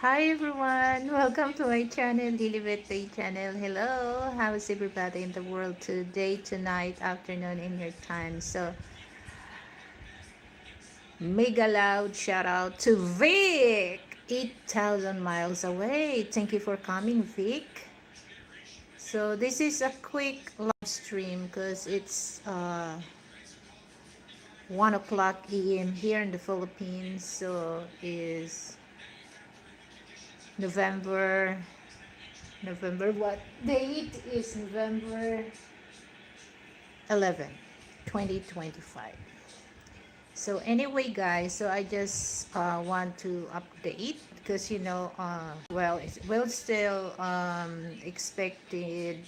Hi everyone, welcome to my channel, Liliveth Tate channel. Hello, how is everybody in the world today, tonight, afternoon, in your time? So, mega loud shout out to Vic, 8,000 miles away. Thank you for coming, Vic. So, this is a quick live stream because it's 1 o'clock a.m. here in the Philippines. So, is November what date is November 11, 2025. So anyway guys, so I just want to update because well we're still expected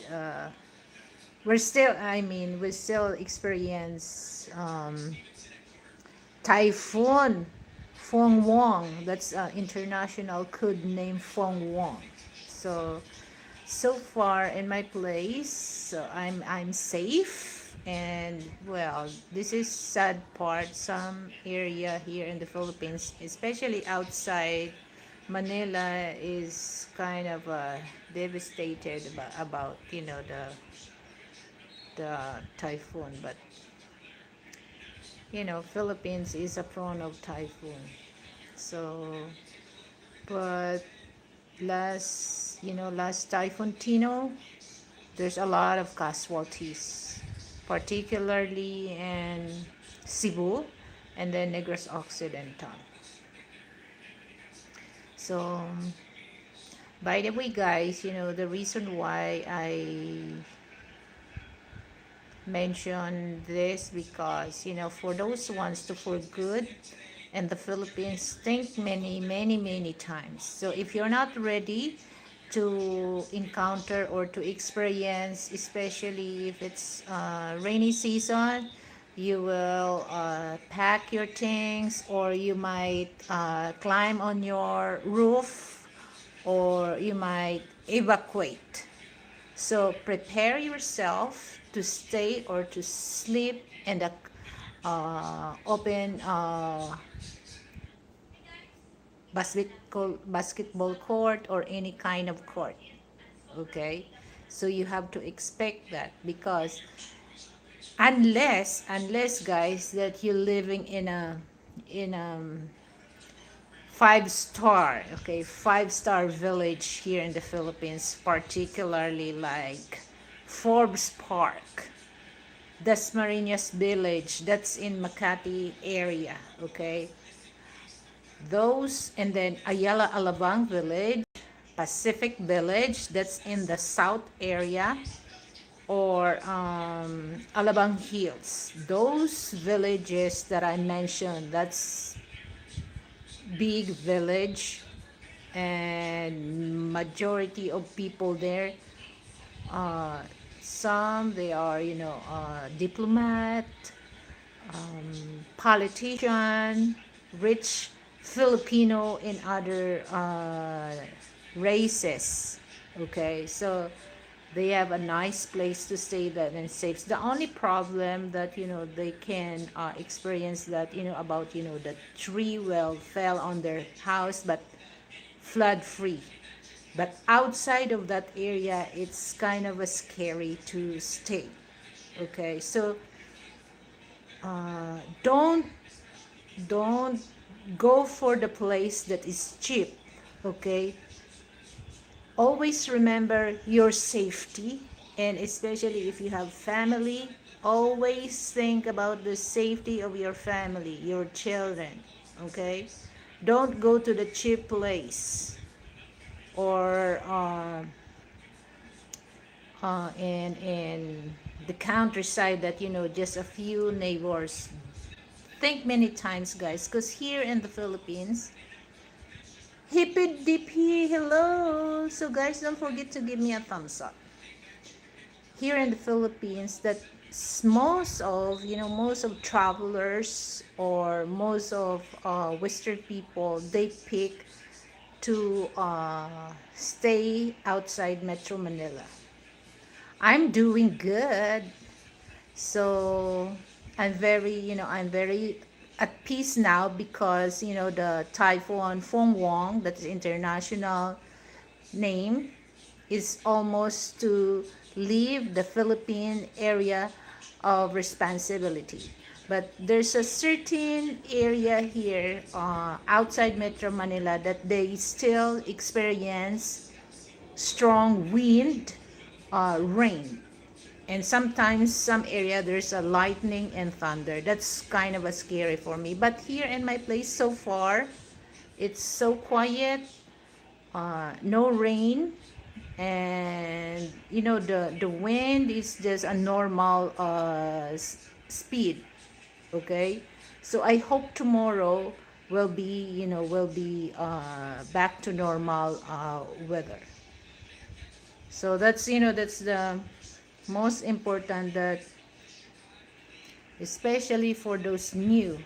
we still experience typhoon Fong Wong. That's international code name Fong Wong. So far in my place, so I'm safe. And well, this is sad part. Some area here in the Philippines, especially outside Manila, is kind of devastated about the typhoon. But Philippines is a prone of typhoon. So, but last typhoon Tino, there's a lot of casualties, particularly in Cebu and then Negros Occidental. So, by the way, guys, the reason why I mention this because for those ones to for good and the Philippines think many times. So if you're not ready to encounter or to experience, especially if it's rainy season, you will pack your things, or you might climb on your roof, or you might evacuate. So prepare yourself to stay or to sleep in the open basketball court or any kind of court. Okay, so you have to expect that, because unless guys that you're living in a 5 star, okay, 5 star village here in the Philippines, particularly like Forbes Park, Dasmariñas Village, that's in Makati area, okay? Those, and then Ayala Alabang Village, Pacific Village, that's in the south area, or Alabang Hills. Those villages that I mentioned, that's big village, and majority of people there, uh, some they are diplomat, politician, rich Filipino in other races. Okay, so they have a nice place to stay that and safe. The only problem that they can experience that about the tree well fell on their house, but flood free. But outside of that area, it's kind of a scary to stay. Okay, so don't go for the place that is cheap. Okay, always remember your safety, and especially if you have family, always think about the safety of your family, your children. Okay, don't go to the cheap place, or in the countryside that just a few neighbors. Think many times, guys, because here in the Philippines, hippy dippy, hello. So guys, don't forget to give me a thumbs up. Here in the Philippines, that most of travelers, or most of Western people, they pick to stay outside Metro Manila. I'm doing good. So I'm very at peace now because the typhoon Fongwong, that is international name, is almost to leave the Philippine area of responsibility. But there's a certain area here outside Metro Manila that they still experience strong wind, rain, and sometimes some area there's a lightning and thunder. That's kind of a scary for me. But here in my place so far, it's so quiet, no rain, and the wind is just a normal speed. Okay, so I hope tomorrow will be back to normal weather. So that's the most important, that especially for those new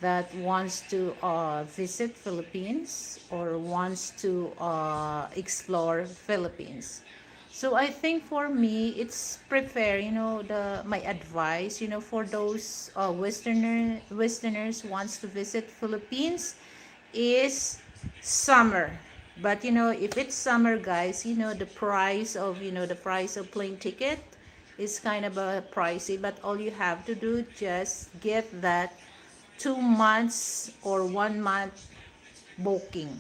that wants to visit Philippines or wants to explore Philippines. So I think for me, it's prefer, the my advice, for those Westerners wants to visit Philippines is summer. But if it's summer, guys, the price of plane ticket is kind of a pricey. But all you have to do, just get that 2 months or 1 month booking,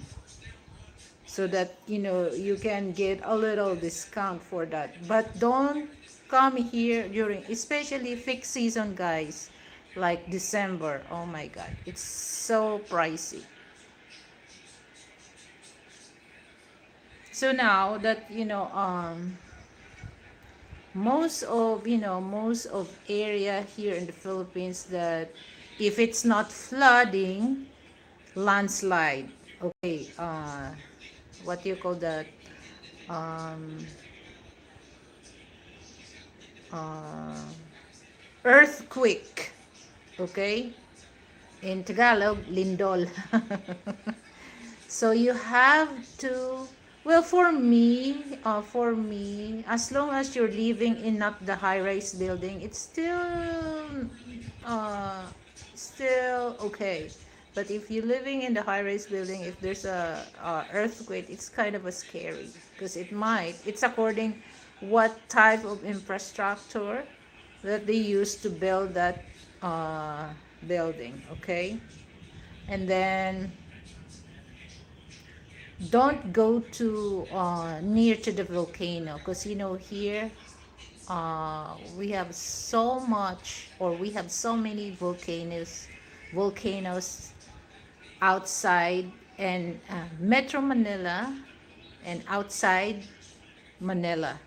so that you can get a little discount for that. But don't come here during, especially fixed season, guys, like December. Oh my god, it's so pricey. So now that most of area here in the Philippines, that if it's not flooding, landslide. Okay, what do you call that? Um, uh, Earthquake. Okay, in Tagalog, lindol. So you have to, well, for me, as long as you're living in not the high-rise building, it's uh, still okay. But if you're living in the high-rise building, if there's a earthquake, it's kind of a scary, because it's according what type of infrastructure that they use to build that uh, building. Okay, and then don't go to near to the volcano, because here we have so much, or we have so many volcanoes outside, and Metro Manila, and outside Manila.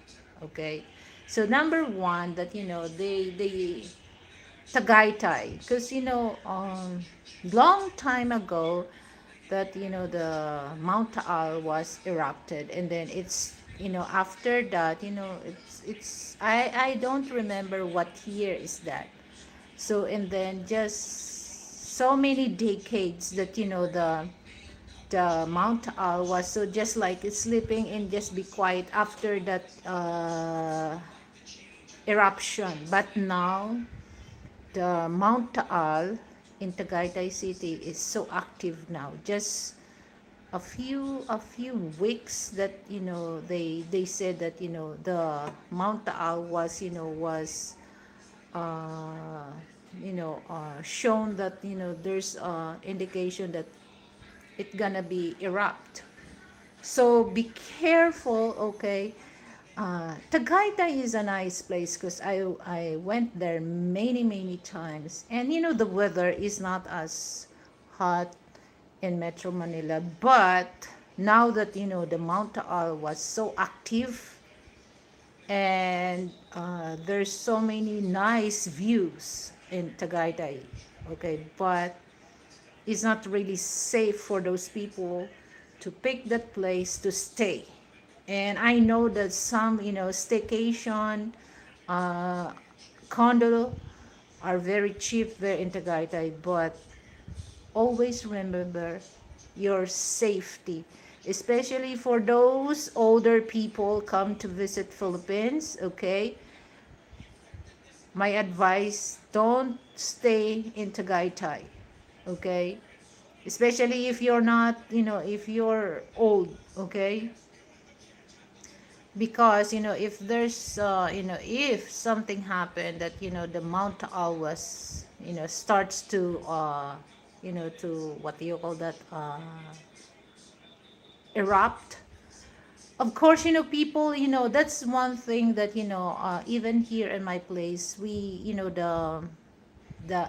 Okay, so number one, that they Tagaytay, because long time ago, that the Mount Taal was erupted, and then after that, I don't remember what year is that. So, and then just so many decades that the Mount Taal was, so just like it's sleeping and just be quiet after that eruption. But now the Mount Taal in Tagaytay City is so active now. Just a few weeks that they said that the Mount Taal was shown that there's indication that it gonna be erupt. So be careful, okay? Tagaytay is a nice place, because I went there many times, and the weather is not as hot in Metro Manila. But now that the Mount Taal was so active, and there's so many nice views in Tagaytay. Okay, but it's not really safe for those people to pick that place to stay. And I know that some staycation uh, condo are very cheap there in Tagaytay, but always remember your safety, especially for those older people come to visit Philippines. Okay, my advice, don't stay in Tagaytay, okay? Especially if you're not, if you're old, okay? Because if there's if something happened that the Mount Alwas starts to to, what do you call that, erupt. Of course, people, that's one thing that even here in my place, we, the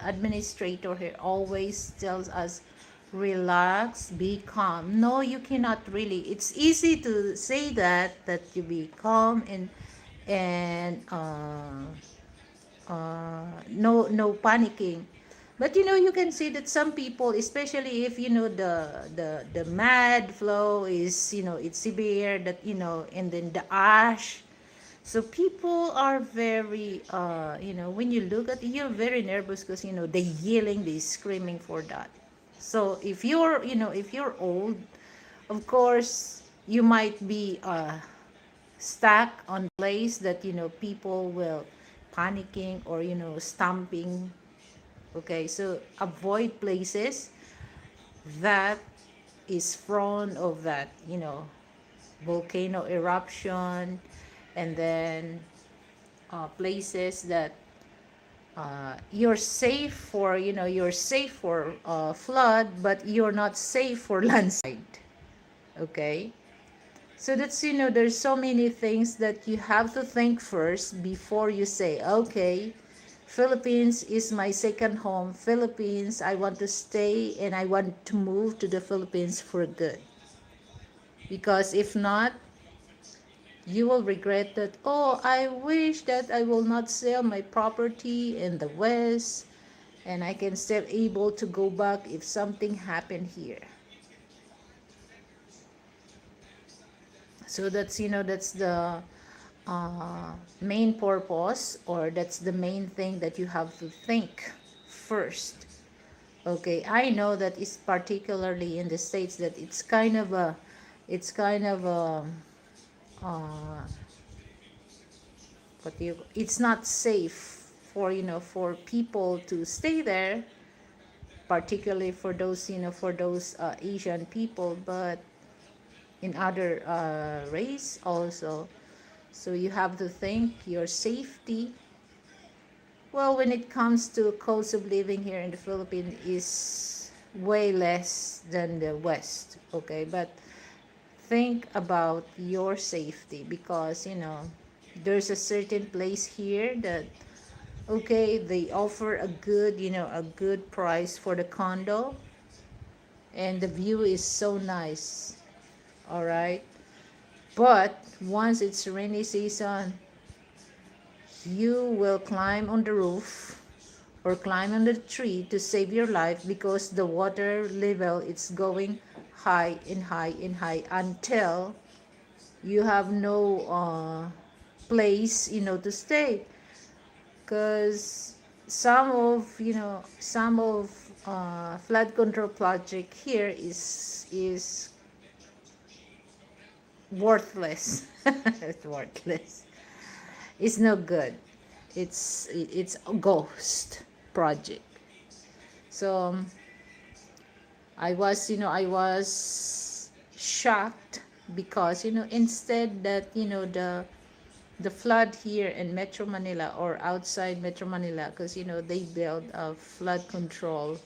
administrator here always tells us, relax, be calm. No, you cannot really. It's easy to say that you be calm and no panicking. But you can see that some people, especially if the mad flow is it's severe, that and then the ash. So people are very when you look at it, you're very nervous because they yelling, they screaming for that. So if you're if you're old, of course you might be stuck on place that people will panicking or stomping. Okay, so avoid places that is prone of that volcano eruption, and then places that you're safe for you're safe for flood, but you're not safe for landslide. Okay, so that's there's so many things that you have to think first before you say, okay, Philippines is my second home. Philippines, I want to stay and I want to move to the Philippines for good. Because if not, you will regret that, oh, I wish that I will not sell my property in the West and I can still able to go back if something happened here. So that's that's the main purpose, or that's the main thing that you have to think first. Okay, I know that it's particularly in the States that it's kind of a, uh, it's not safe for for people to stay there, particularly for those for those Asian people, but in other race also. So you have to think your safety. Well, when it comes to cost of living here in the Philippines is way less than the West, okay? But think about your safety, because there's a certain place here that, okay, they offer a good a good price for the condo, and the view is so nice, all right? But once it's rainy season, you will climb on the roof or climb on the tree to save your life, because the water level it's going high and high and high until you have no place to stay. Because some of flood control project here is worthless. It's worthless. It's no good. It's a ghost project. So I was shocked, because instead that the flood here in Metro Manila or outside Metro Manila, because they built a flood control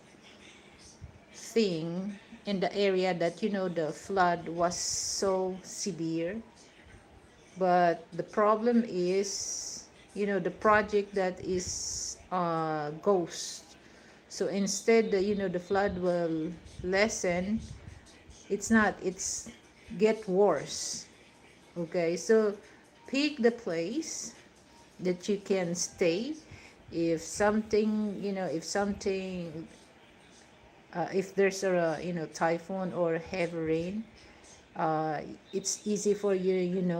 thing in the area that the flood was so severe. But the problem is the project that is ghost. So instead the flood will lessen, it's not, it's get worse. Okay, so pick the place that you can stay. If something if something if there's a typhoon or heavy rain, it's easy for you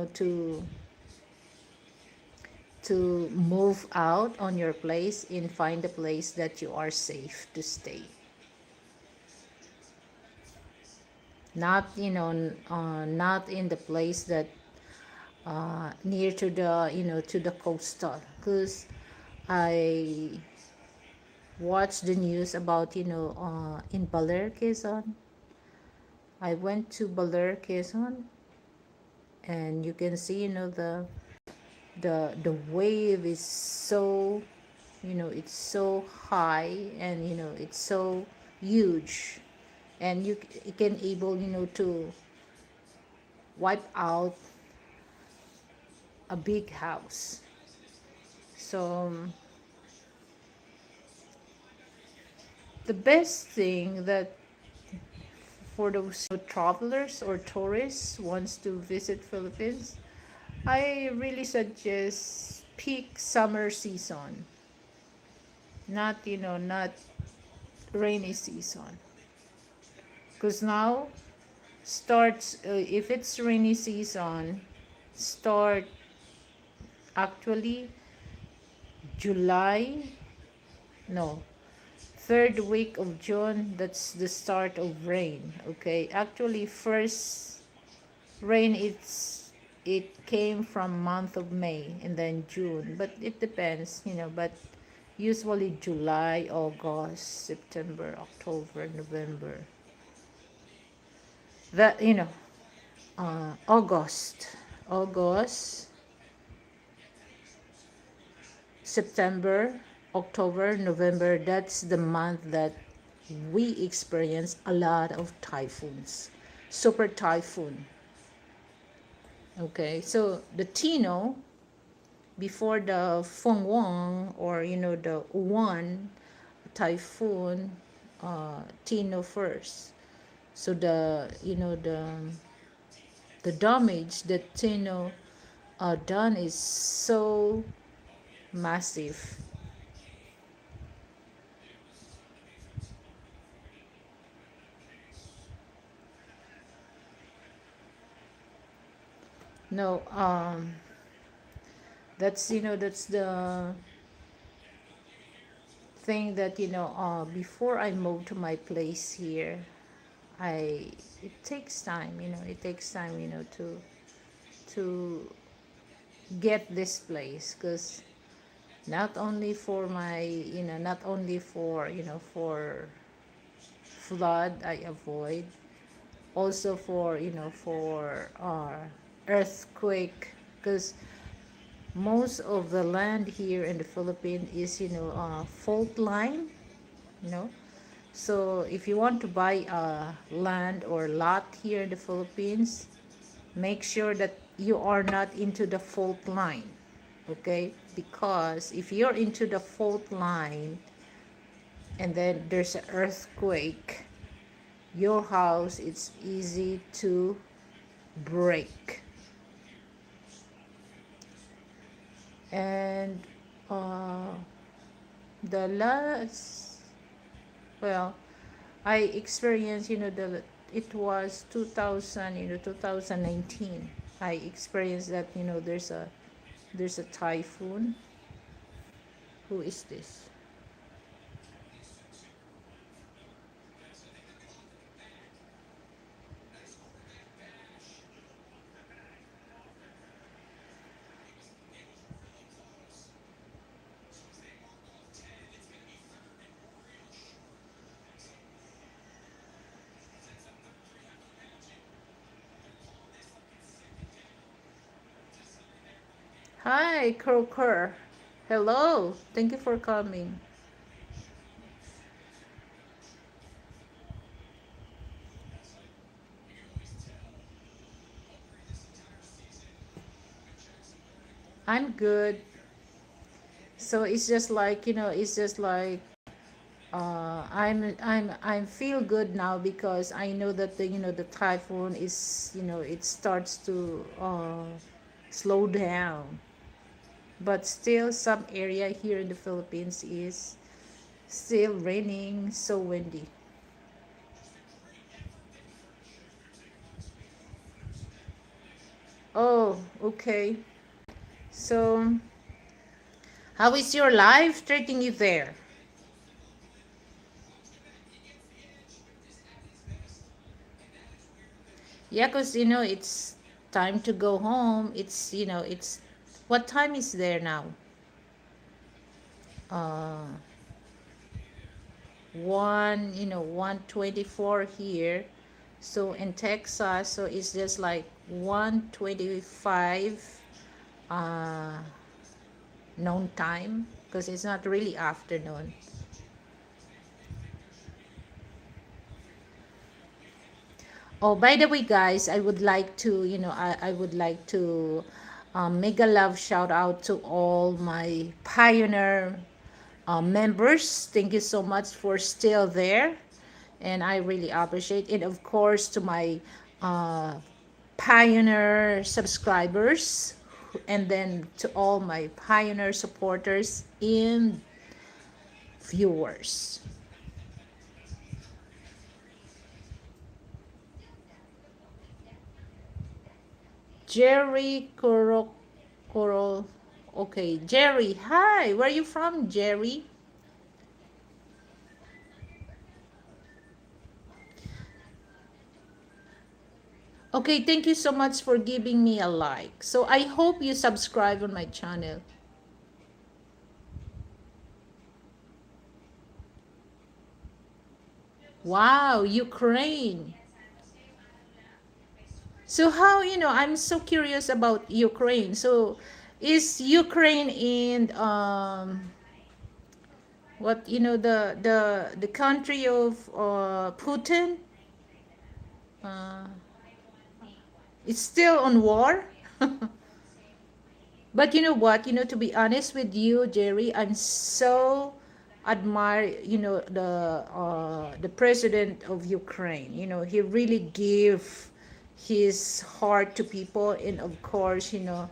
to move out on your place and find a place that you are safe to stay. Not not in the place that near to the to the coastal, because I watched the news about, in Baler, Quezon. I went to Baler, Quezon, and you can see, the wave is so, it's so high, and it's so huge, and you can able, to wipe out a big house. So the best thing that for those travelers or tourists wants to visit Philippines, I really suggest peak summer season, not rainy season. Because now starts, if it's rainy season, start actually July, no, third week of June, that's the start of rain. Okay, actually first rain, it came from month of May and then June, but it depends, but usually July, August, September, October, November, that, August, September, October, November, that's the month that we experience a lot of typhoons, super typhoon. Okay, so the Tino, before the Fengwang, or the Uwan typhoon, Tino first. So the damage that Tino done is so massive. No, that's the thing that, before I moved to my place here, I it takes time, to get this place, because not only for, for flood I avoid, also for, for earthquake, because most of the land here in the Philippines is, fault line, you know. So if you want to buy a land or lot here in the Philippines, make sure that you are not into the fault line, okay? Because if you're into the fault line and then there's an earthquake, your house, it's easy to break. And uh, the last, well, I experienced, it was 2000, 2019. I experienced that, there's a typhoon. Who is this? Hi, Croker. Hello. Thank you for coming. I'm good. So it's just like, I'm feel good now, because I know that the typhoon is, it starts to slow down. But still some area here in the Philippines is still raining, so windy. Oh, okay. So how is your life treating you there? Yeah, because it's time to go home. It's what time is there now? uh, 124 here. So in Texas, so it's just like 125 uh, noon time, because it's not really afternoon. Oh, by the way, guys, I would like to, I would like to make a love shout out to all my Pioneer members. Thank you so much for still there. And I really appreciate it. Of course, to my uh, Pioneer subscribers, and then to all my Pioneer supporters and viewers. Jerry Coral. Okay, Jerry. Hi, where are you from, Jerry? Okay, thank you so much for giving me a like. So I hope you subscribe on my channel. Wow, Ukraine. So how, I'm so curious about Ukraine. So is Ukraine in what, the country of Putin? Uh, it's still on war? But you know what? To be honest with you, Jerry, I'm so admire, the president of Ukraine. He really gave his heart to people, and of course, to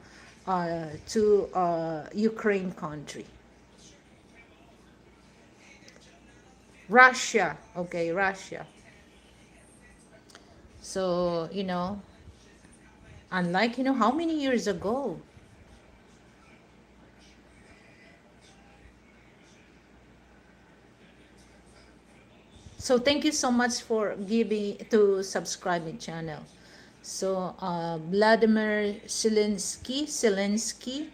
Ukraine country. Russia. Okay, Russia. So, unlike, how many years ago? So thank you so much for giving to subscribe my channel. So Vladimir Zelensky,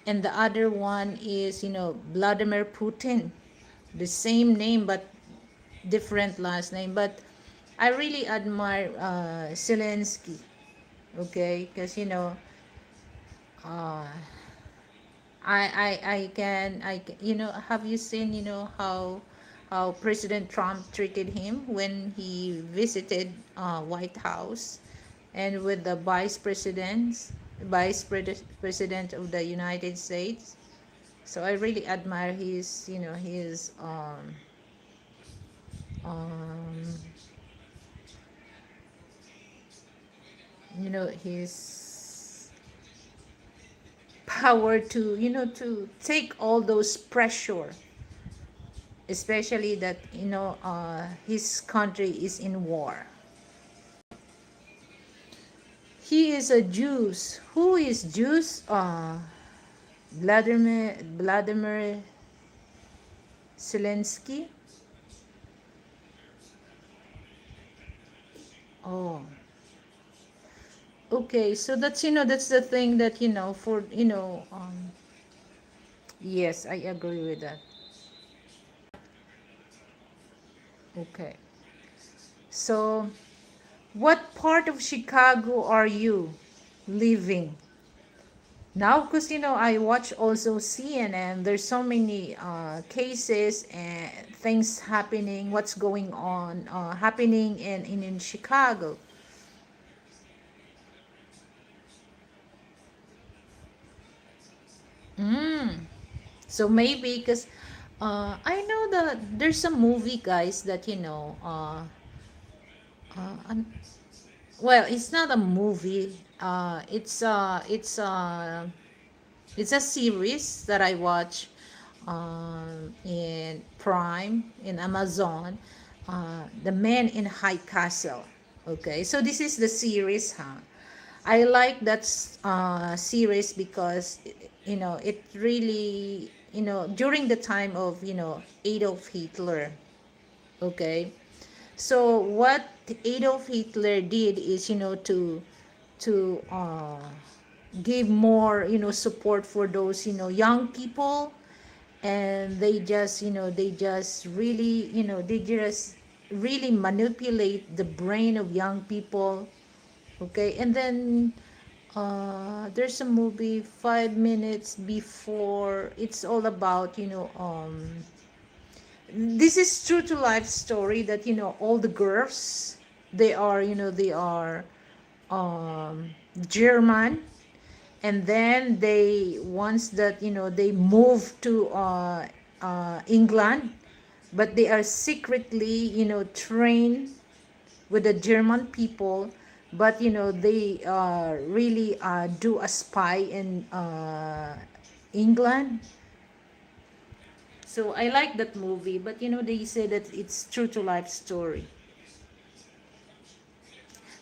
and the other one is, Vladimir Putin. The same name but different last name. But I really admire Zelensky, okay, because uh, have you seen, how President Trump treated him when he visited White House, and with the vice president of the United States. So I really admire his, um, his power to, to take all those pressure, especially that, his country is in war. He is a Jew. Who is Jews? Vladimir Zelensky. Oh, okay. So that's, that's the thing that, for, yes, I agree with that. Okay. So what part of Chicago are you living now? Because, I watch also CNN. There's so many cases and things happening. What's going on happening in Chicago? So maybe because I know that there's a movie, guys, that, uh, well, it's not a movie. It's a series that I watch in Prime, in Amazon. The Man in High Castle. Okay, so this is the series, huh? I like that series because, it really, during the time of, Adolf Hitler. Okay, so what Adolf Hitler did is, to give more, support for those, young people, and they just really, they just really manipulate the brain of young people. Okay, and then there's a movie 5 minutes before. It's all about, this is true to life story, that all the girls, they are um German, and then they, once that, they move to England, but they are secretly, trained with the German people, but they really do a spy in England. So I like that movie, but they say that it's true to life story.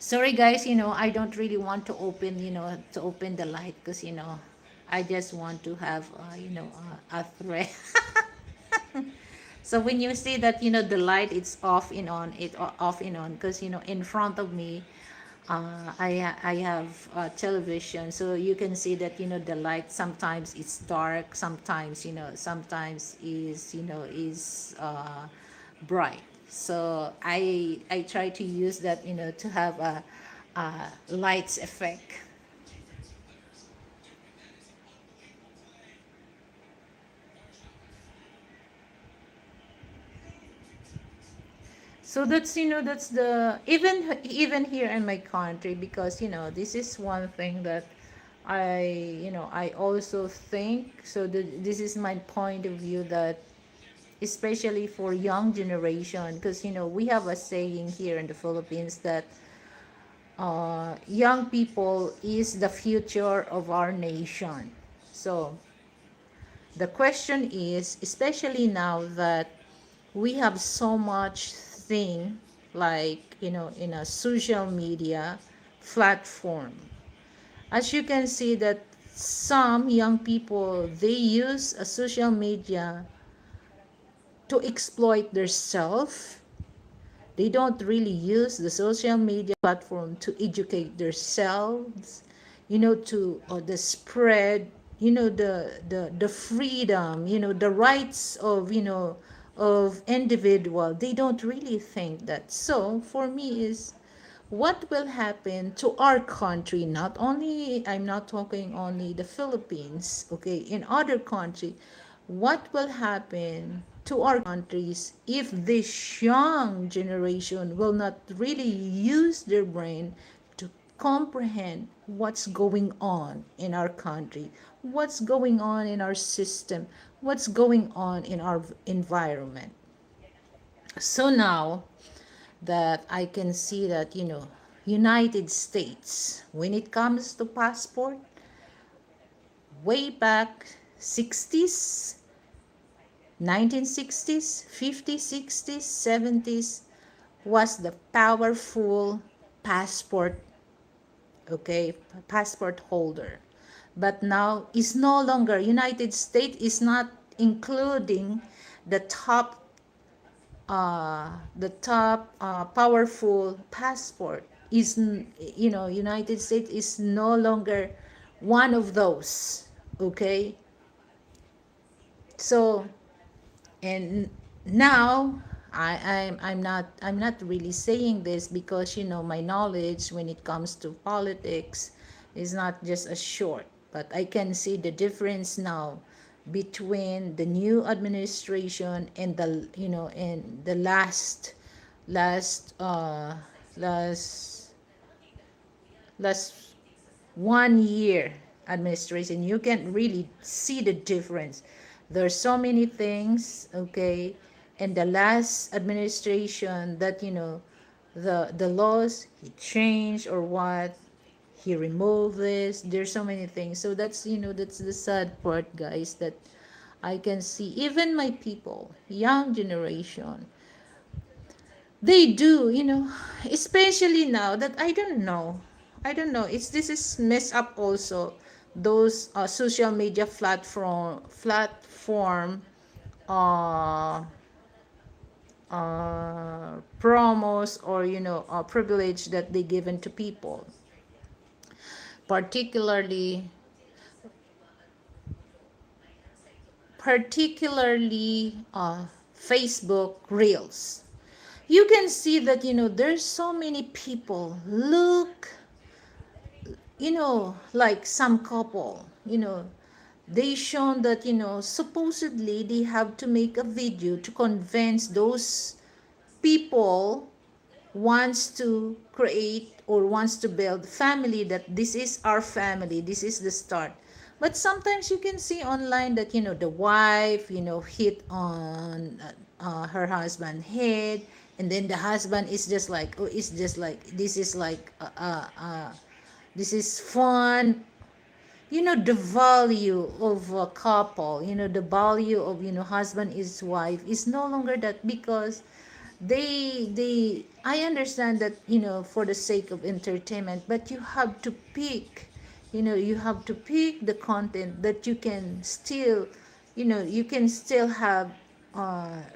Sorry guys, I don't really want to open, the light, because I just want to have a thread. So when you see that, the light, it's off and on, off and on, because in front of me, I have television, so you can see that, the light, sometimes it's dark, sometimes, is bright. So I try to use that, to have a lights effect. So that's, that's the, even here in my country, because this is one thing that I also think. So this is my point of view, that especially for young generation, because we have a saying here in the Philippines that young people is the future of our nation. So the question is, especially now that we have so much thing, like in a social media platform, as you can see that some young people, they use a social media to exploit their self. They don't really use the social media platform to educate themselves, to the spread, the freedom, the rights of, of individual. They don't really think that. So for me is, what will happen to our country, not only, I'm not talking only the Philippines, okay, in other country, what will happen to our countries if this young generation will not really use their brain to comprehend what's going on in our country, what's going on in our system, what's going on in our environment. So now that I can see that, United States, when it comes to passport, way back 60s, 1960s, 50s, 60s, 70s, was the powerful passport, okay, passport holder. But now is no longer. United States is not including the top powerful passport. Is, United States is no longer one of those. Okay, so, and now I'm not really saying this because my knowledge when it comes to politics is not just a short, but I can see the difference now between the new administration and the last last last 1 year administration. You can really see the difference. There's so many things, okay, and the last administration that the laws he changed or what, he removed this. There's so many things. So that's the sad part, guys, that I can see. Even my people, young generation, they do, especially now that I don't know, it's this is messed up also. Those social media platform uh promos, or privilege that they given to people, particularly particularly Facebook Reels, you can see that, there's so many people look, like some couple, they shown that, supposedly they have to make a video to convince those people wants to create or wants to build family, that this is our family, this is the start. But sometimes you can see online that, the wife, hit on her husband's head, and then the husband is just like, oh, it's just like, this is like this is fun. The value of a couple, the value of, husband is wife is no longer that, because they I understand that, for the sake of entertainment, but you have to pick, you have to pick the content that you can still, you can still have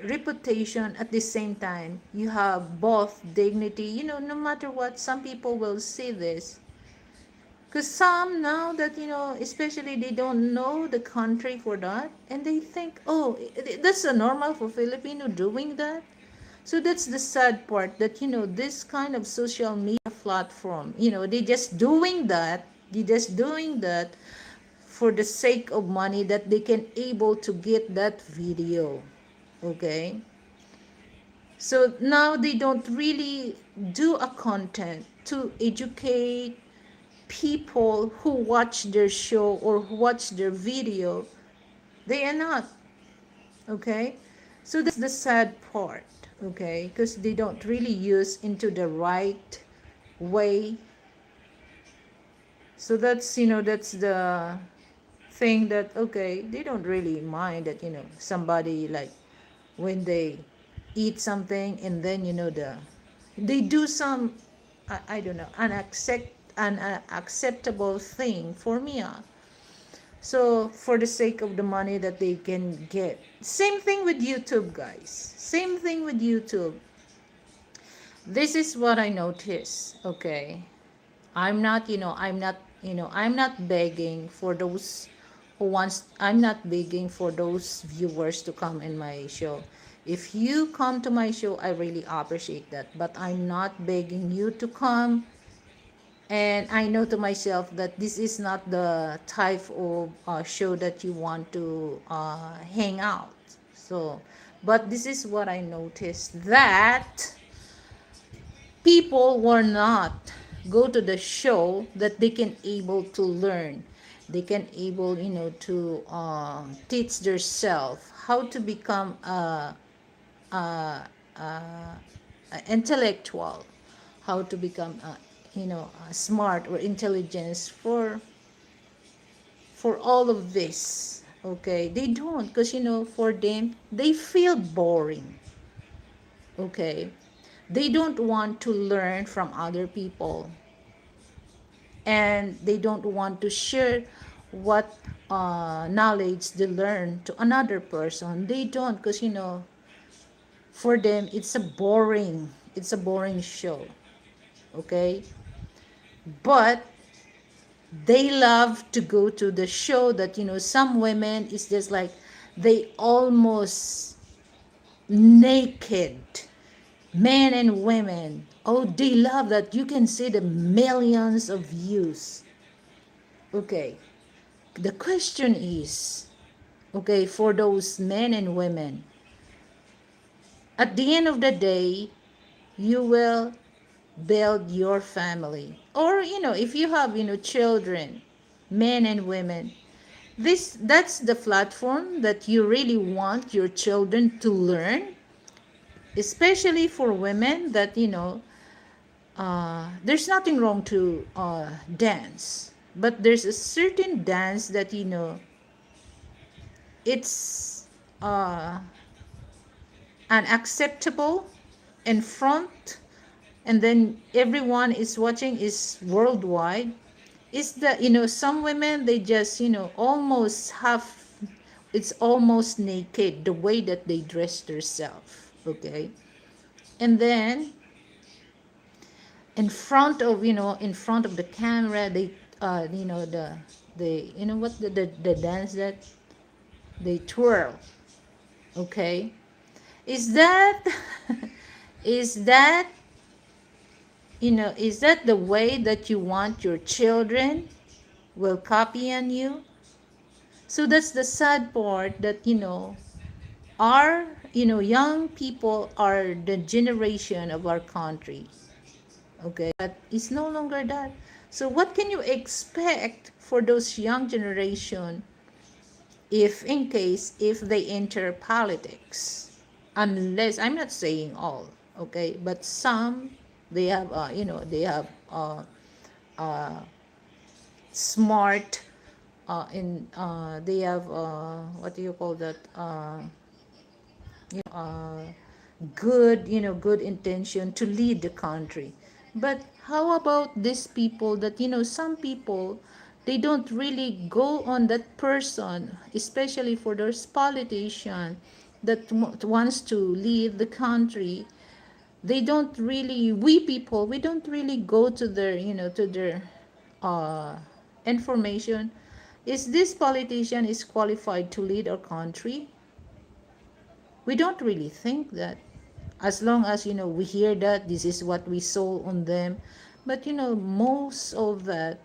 reputation. At the same time, you have both dignity, no matter what. Some people will see this, because some now that, especially they don't know the country for that, and they think, oh, that's a normal for Filipino doing that. So that's the sad part, that, this kind of social media platform, they just doing that for the sake of money, that they can able to get that video. Okay? So now they don't really do a content to educate people who watch their show or who watch their video. They are not. Okay? So that's the sad part. Okay? Because they don't really use into the right way. So that's, that's the thing, that, okay, they don't really mind that, somebody, like, when they eat something, and then, they do some, I don't know, unacceptable thing for me. So for the sake of the money that they can get. Same thing with YouTube, guys. Same thing with YouTube. This is what I notice. Okay, I'm not, I'm not begging for those who wants. I'm not begging for those viewers to come in my show. If you come to my show, I really appreciate that. But I'm not begging you to come. And I know to myself that this is not the type of show that you want to hang out. So, but this is what I noticed, that people were not go to the show that they can able to learn. They can able, to teach themselves how to become a, a intellectual, how to become smart or intelligence for all of this. Okay, they don't, because, for them, they feel boring. Okay, they don't want to learn from other people, and they don't want to share what knowledge they learn to another person. They don't, because, for them, it's a boring show. Okay, but they love to go to the show that, some women is just like, they almost naked, men and women. Oh, they love that. You can see the millions of views. Okay, the question is, okay, for those men and women, at the end of the day, you will build your family. Or, if you have, children, men and women, that's the platform that you really want your children to learn, especially for women, that, there's nothing wrong to dance, but there's a certain dance that, it's unacceptable in front, and then everyone is watching, is worldwide. Is that, some women, they just, almost have, it's almost naked, the way that they dress themselves. Okay, and then in front of, in front of the camera, they the what, the dance that, they twirl. Okay, is that is that is that the way that you want your children will copy on you? So that's the sad part, that our young people are the generation of our country. Okay, but it's no longer that. So what can you expect for those young generation, if in case if they enter politics? Unless, I'm not saying all, okay, but some, they have they have uh, smart in they have what do you call that, good, good intention to lead the country. But how about these people that, some people, they don't really go on that person, especially for those politicians that wants to lead the country. They don't really, we people, we don't really go to their, to their uh, information. Is this politician is qualified to lead our country? We don't really think that. As long as we hear that this is what we saw on them, but most of that,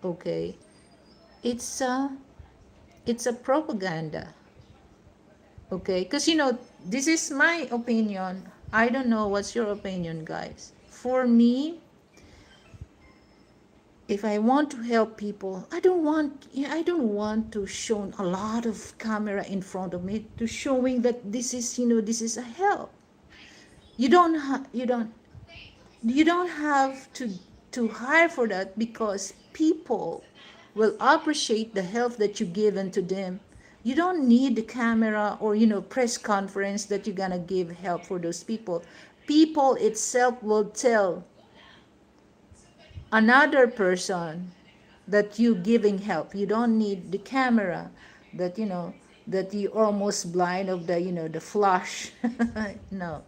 okay, it's a propaganda. Okay, because this is my opinion. I don't know what's your opinion, guys. For me, if I want to help people, I don't want to show a lot of camera in front of me to showing that this is a help. You don't have to hire for that, because people will appreciate the help that you given to them. You don't need the camera or press conference that you're gonna give help for those people. People itself will tell another person that you giving help. You don't need the camera that that you almost blind of the flash. No.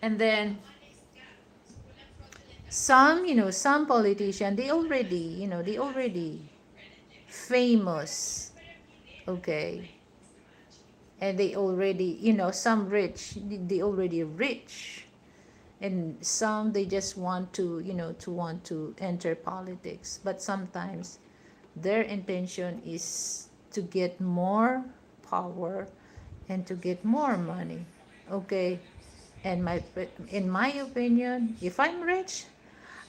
And then some politician, they already famous. Okay, and they already, some rich, they already rich, and some, they just want to enter politics, but sometimes their intention is to get more power and to get more money. Okay, and in my opinion, if I'm rich,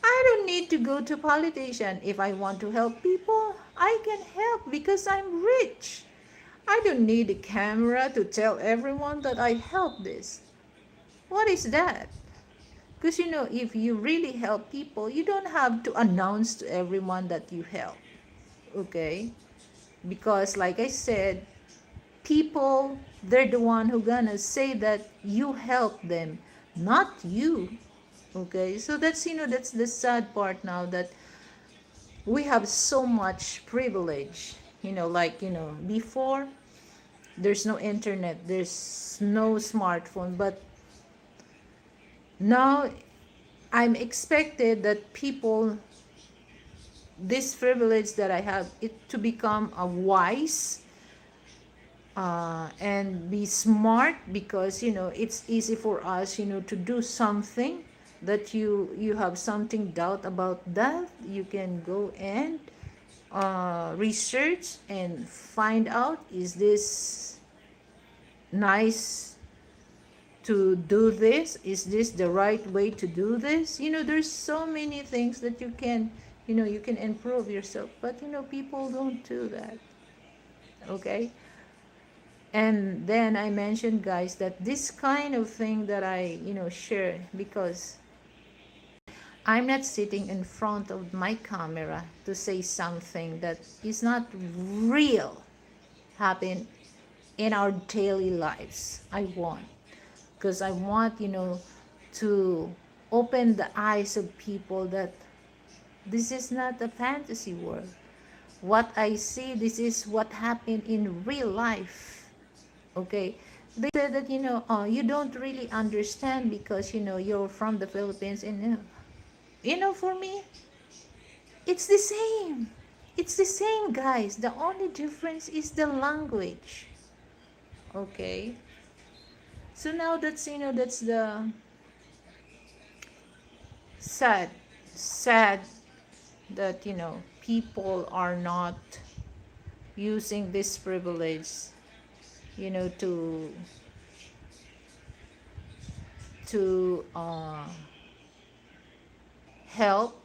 I don't need to go to politician. If I want to help people, I can help because I'm rich. I don't need a camera to tell everyone that I help this. What is that? Because if you really help people, you don't have to announce to everyone that you help. Okay? Because like I said, people, they're the one who gonna say that you help them, not you. Okay, so that's the sad part now, that we have so much privilege. Before, there's no internet, there's no smartphone, but now I'm expected that people, this privilege that I have, it to become a wise and be smart, because it's easy for us to do something that you have something doubt about, that you can go and research and find out, is this nice to do this, is this the right way to do this. There's so many things that you can improve yourself, but people don't do that. Okay, and then I mentioned, guys, that this kind of thing that I share, because I'm not sitting in front of my camera to say something that is not real happen in our daily lives. I want, because I want to open the eyes of people that this is not a fantasy world. What I see, this is what happened in real life. Okay, they said that you don't really understand because you're from the Philippines, and for me, it's the same. It's the same, guys. The only difference is the language. Okay. So now that's, that's the sad, sad that, people are not using this privilege, to help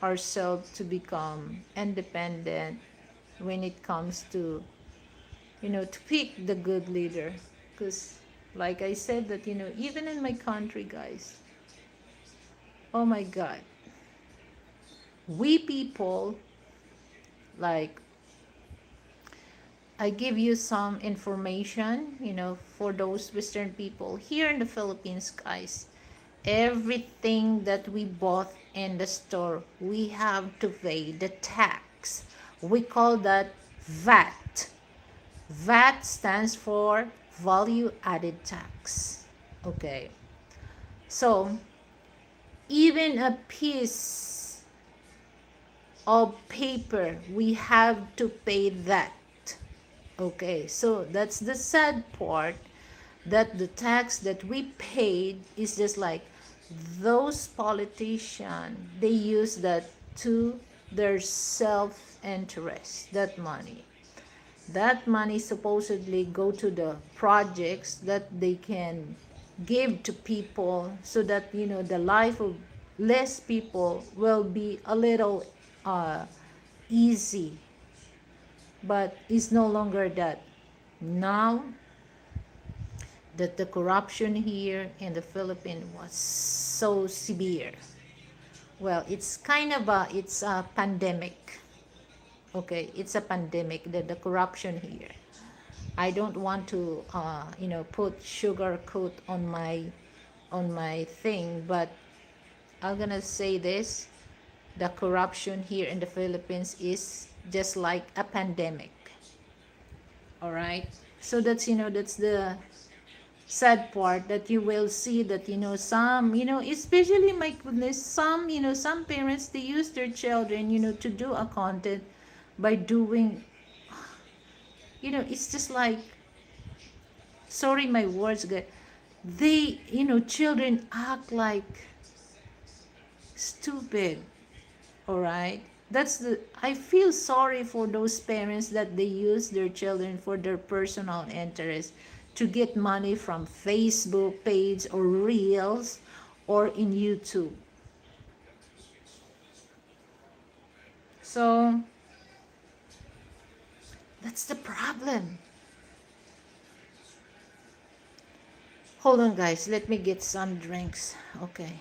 ourselves to become independent when it comes to, to pick the good leader. Because, like I said, that, even in my country, guys, oh my God, we people, like, I give you some information, for those Western people here in the Philippines, guys. Everything that we bought in the store, we have to pay the tax. We call that VAT. VAT stands for value added tax. Okay. So, even a piece of paper, we have to pay that. Okay. So, that's the sad part, that the tax that we paid is just like those politicians, they use that to their self-interest, that money supposedly go to the projects that they can give to people, so that, the life of less people will be a little uh, easy. But it's no longer that. Now that the corruption here in the Philippines was so severe. Well, it's a pandemic. Okay, it's a pandemic, the corruption here. I don't want to put sugar coat on my thing, but I'm gonna say this: the corruption here in the Philippines is just like a pandemic. All right. So that's the sad part, that you will see that, some, especially, my goodness, some parents, they use their children, to do a content by doing, it's just like, sorry my words, guys, they, children act like stupid. All right. I feel sorry for those parents that they use their children for their personal interest, to get money from Facebook page or reels or in YouTube. So that's the problem. Hold on, guys. Let me get some drinks. Okay.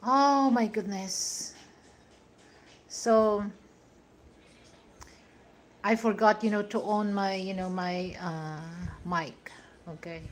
Oh my goodness. So I forgot, to on my, my mic. Okay.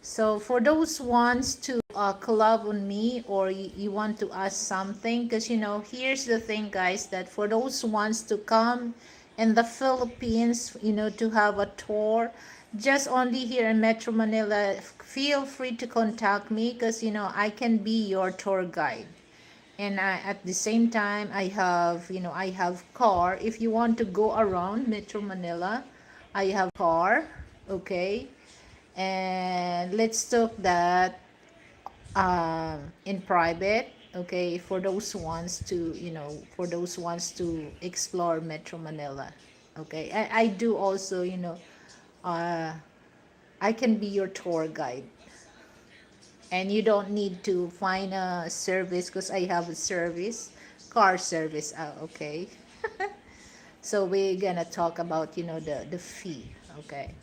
So for those ones to collab on me, or you want to ask something, because here's the thing, guys, that for those ones to come in the Philippines, to have a tour, just only here in Metro Manila, feel free to contact me, because I can be your tour guide. And at the same time, I have car. If you want to go around Metro Manila, I have car. Okay. And let's talk that in private. Okay, for those ones to explore Metro Manila. Okay, I do also, uh, I can be your tour guide, and you don't need to find a service, because I have a service, car service. Okay. So we're gonna talk about, the fee. Okay.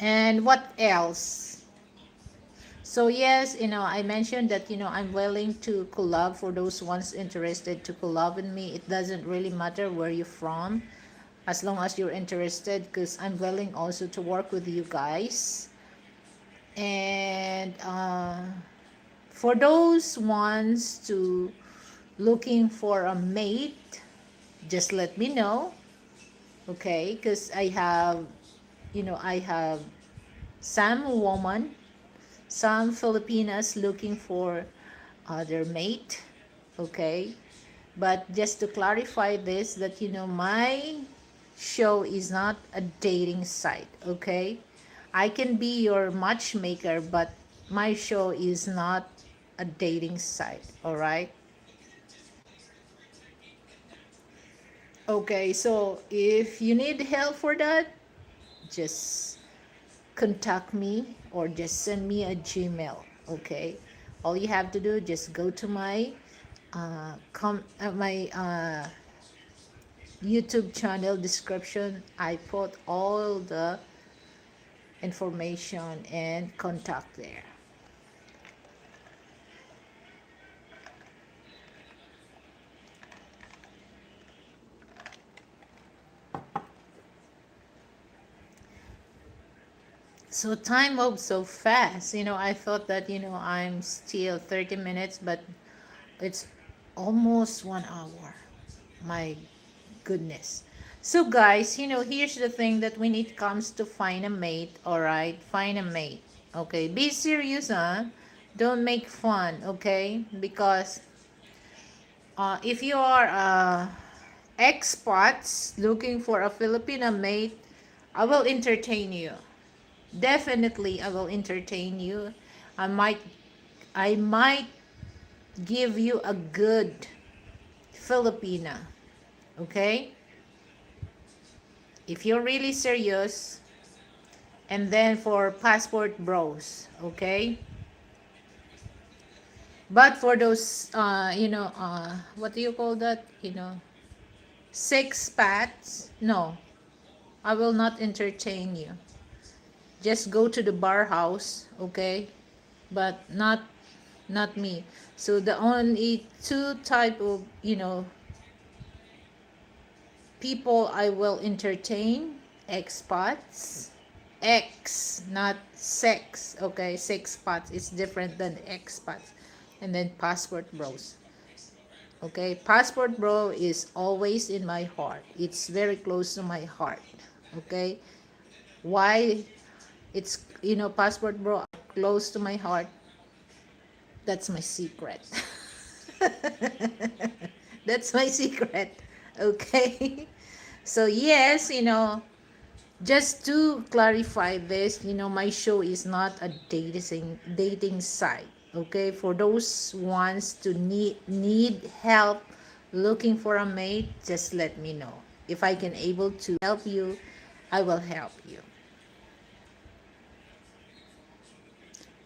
And what else? So yes, I mentioned that, I'm willing to collab for those ones interested to collab with me. It doesn't really matter where you're from, as long as you're interested, because I'm willing also to work with you guys. And for those ones to looking for a mate, just let me know. Okay, because I have some woman, some Filipinas looking for their mate. Okay, but just to clarify this, that my show is not a dating site. Okay, I can be your matchmaker, but my show is not a dating site. All right. Okay, so if you need help for that, just contact me, or just send me a Gmail. Okay, all you have to do, just go to my my YouTube channel description. I put all the information and contact there. So time moves so fast. I thought that, I'm still 30 minutes, but it's almost 1 hour. My goodness. So guys, here's the thing, that when it comes to find a mate, all right, find a mate. Okay, be serious, huh? Don't make fun, okay? Because if you are expats looking for a Filipino mate, I will entertain you. Definitely, I will entertain you. I might, I might give you a good Filipina. Okay? If you're really serious. And then for passport bros. Okay? But for those, what do you call that? Six pats? No, I will not entertain you. Just go to the bar house, okay? But not me. So the only two type of, people I will entertain, expats. X, not sex, okay? Sex spots is different than expats. And then passport bros. Okay, passport bro is always in my heart. It's very close to my heart. Okay, why it's passport bro close to my heart? That's my secret. That's my secret. Okay. So yes, just to clarify this, my show is not a dating site. Okay, for those ones to need help looking for a mate, just let me know. If I can able to help you, I will help you.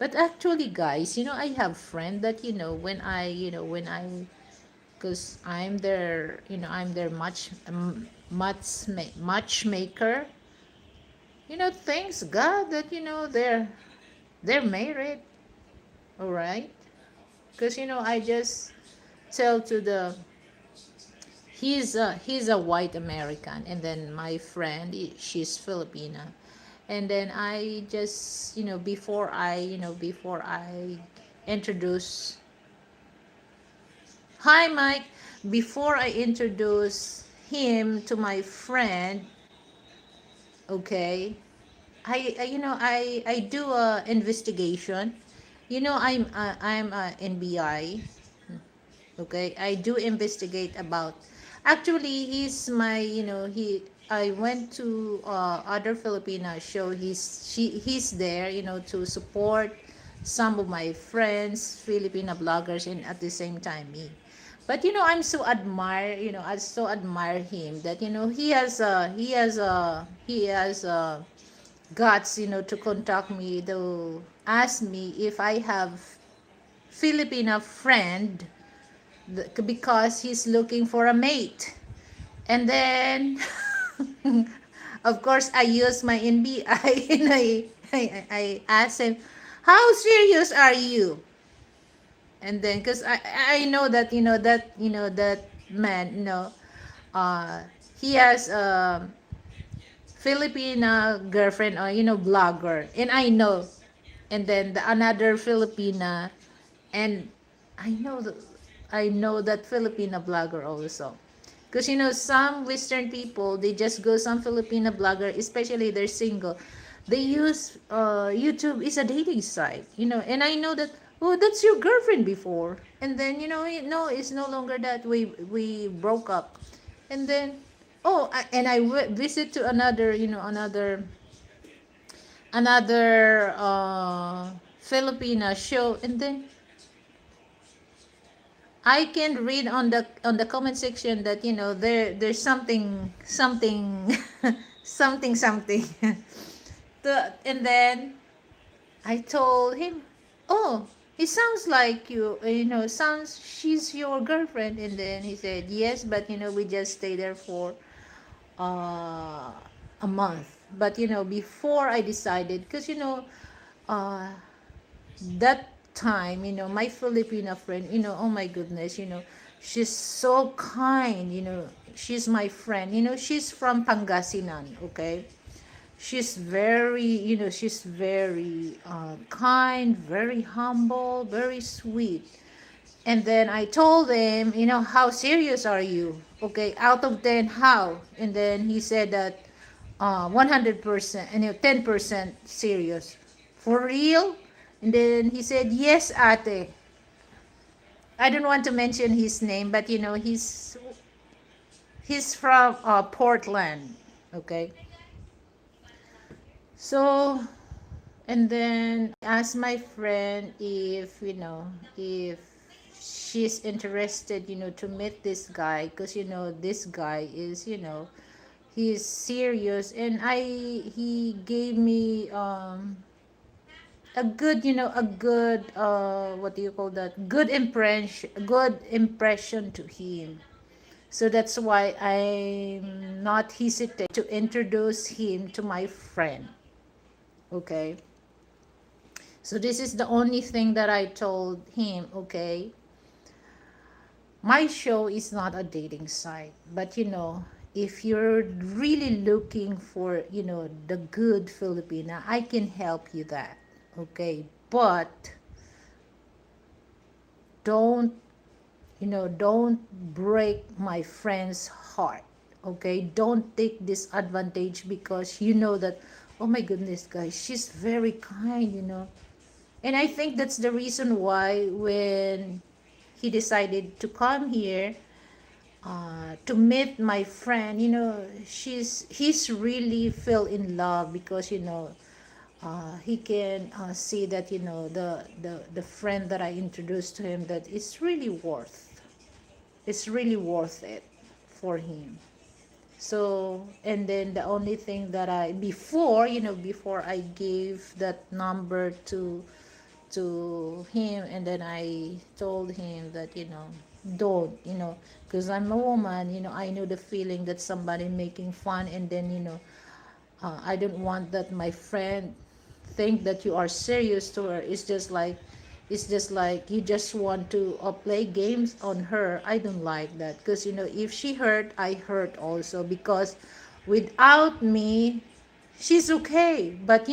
But actually, guys, I have friend that because I'm their matchmaker. Thanks God that they're They're married, all right? Because I just tell to the he's a white American, and then my friend she's Filipina, and then I just before I introduce hi Mike before I introduce him to my friend, okay, I do a investigation. I'm a NBI. Okay, I do investigate about. Actually, he's my. He. I went to other Filipina show. He's there. To support some of my friends, Filipina bloggers, and at the same time me. But I'm so admire. I so admire him that he has guts. To contact me to ask me if I have Filipina friend because he's looking for a mate. And then, of course, I use my NBI and I asked him, "How serious are you?" And then, because I know that that man, uh, he has a Filipina girlfriend or blogger, and I know, and then another Filipina, and I know that Filipina blogger also. Because some Western people, they just go some Filipina blogger, especially they're single. They use YouTube is a dating site, and I know that, oh, that's your girlfriend before, and then no, it's no longer that. We broke up, and then and I visit to another Filipina show, and then I can read on the comment section that there's something something. And then I told him, "Oh, it sounds like sounds she's your girlfriend." And then he said, "Yes, but we just stay there for uh, a month." But before I decided, because uh, that time, my Filipina friend, oh my goodness, she's so kind, she's my friend, she's from Pangasinan, okay? She's very kind, very humble, very sweet. And then I told him, how serious are you? Okay, out of 10, how? And then he said that 100%, and 10% serious. For real? And then he said, yes, ate. I don't want to mention his name, but he's from Portland. Okay. So, and then I asked my friend if she's interested, to meet this guy, because this guy is, he's serious, and he gave me a good, a good what do you call that? Good impression to him. So that's why I'm not hesitate to introduce him to my friend. Okay. So this is the only thing that I told him, okay? My show is not a dating site, but if you're really looking for, the good Filipina, I can help you that. Okay? But don't don't break my friend's heart. Okay? Don't take this advantage because you know that, oh my goodness, guys, she's very kind, And I think that's the reason why when he decided to come here to meet my friend, he's really fell in love because he can see that the friend that I introduced to him, that it's really worth it for him. So, and then the only thing that before I gave that number to him, and then I told him that don't, because I'm a woman, I know the feeling that somebody making fun, and then I don't want that my friend think that you are serious to her. It's just like you just want to play games on her. I don't like that, because if she hurt, I hurt also, because without me she's okay, but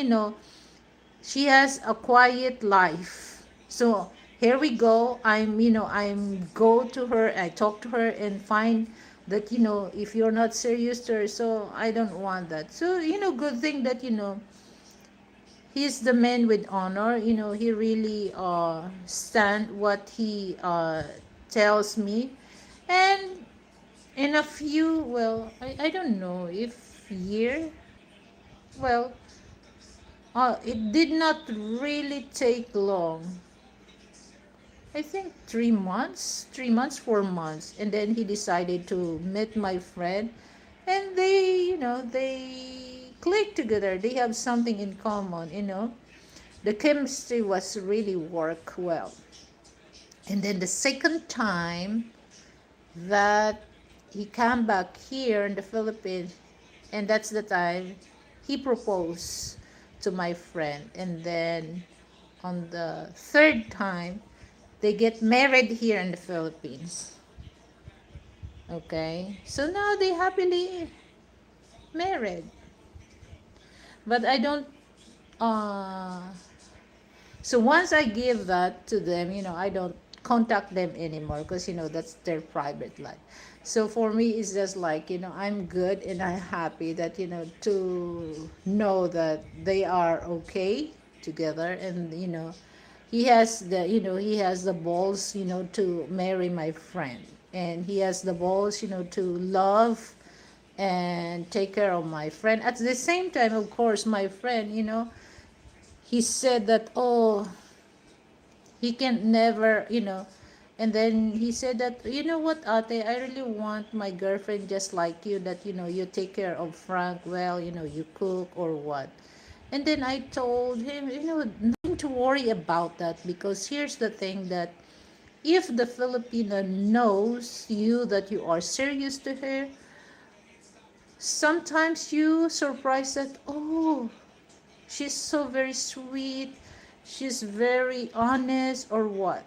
she has a quiet life. So here we go. I'm go to her, I talk to her and find that if you're not serious to her, so I don't want that. So good thing that he's the man with honor. He really stand what he tells me. And in a few, well, I don't know if year, well, it did not really take long. I think 3 months, 3 months, 4 months, and then he decided to meet my friend, and they click together. They have something in common. The chemistry was really work well. And then the second time that he came back here in the Philippines, and that's the time he proposed to my friend. And then on the third time, they get married here in the Philippines. Okay, so now they happily married. But I don't. Uh, so once I give that to them, I don't contact them anymore, because that's their private life. So for me, it's just like I'm good and I'm happy that to know that they are okay together, and he has the balls to marry my friend, and he has the balls to love and take care of my friend. At the same time, of course, my friend, he said that, oh, he can never, and then he said that, you know what, ate, I really want my girlfriend just like you, that you take care of Frank well, you cook or what. And then I told him, nothing to worry about that, because here's the thing, that if the Filipino knows you, that you are serious to her, sometimes you surprise that, oh, she's so very sweet, she's very honest, or what.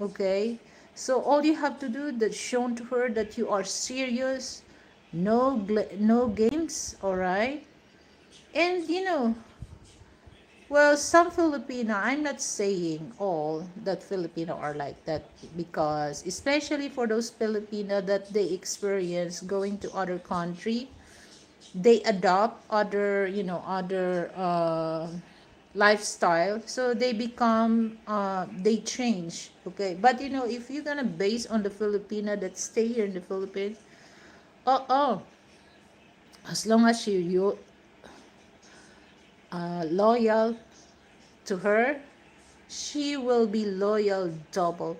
Okay, so all you have to do, that shown to her that you are serious, no games. All right. And well, some Filipino, I'm not saying all that Filipino are like that, because especially for those Filipino that they experience going to other country, they adopt other lifestyle, so they become they change. Okay, but if you're gonna base on the Filipina that stay here in the Philippines, oh, as long as you loyal to her, she will be loyal double.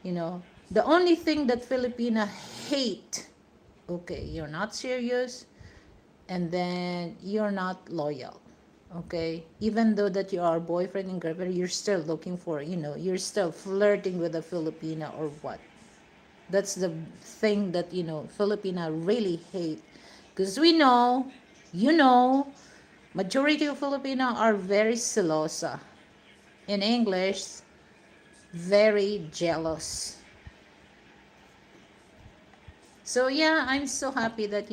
The only thing that Filipina hate, okay, you're not serious, and then you're not loyal. Okay, even though that you are boyfriend and girlfriend, you're still looking for, you're still flirting with a Filipina or what. That's the thing that Filipina really hate, because we know, majority of Filipina are very celosa. In English, very jealous. So yeah, I'm so happy that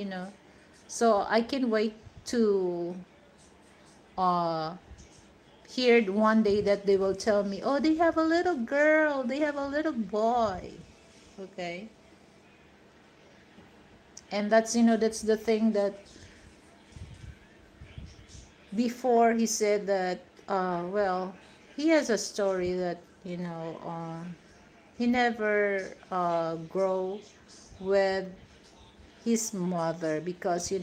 so I can wait to uh hear one day that they will tell me, oh, they have a little girl, they have a little boy. Okay, and that's the thing, that before he said that, well, he has a story that he never grow with his mother, because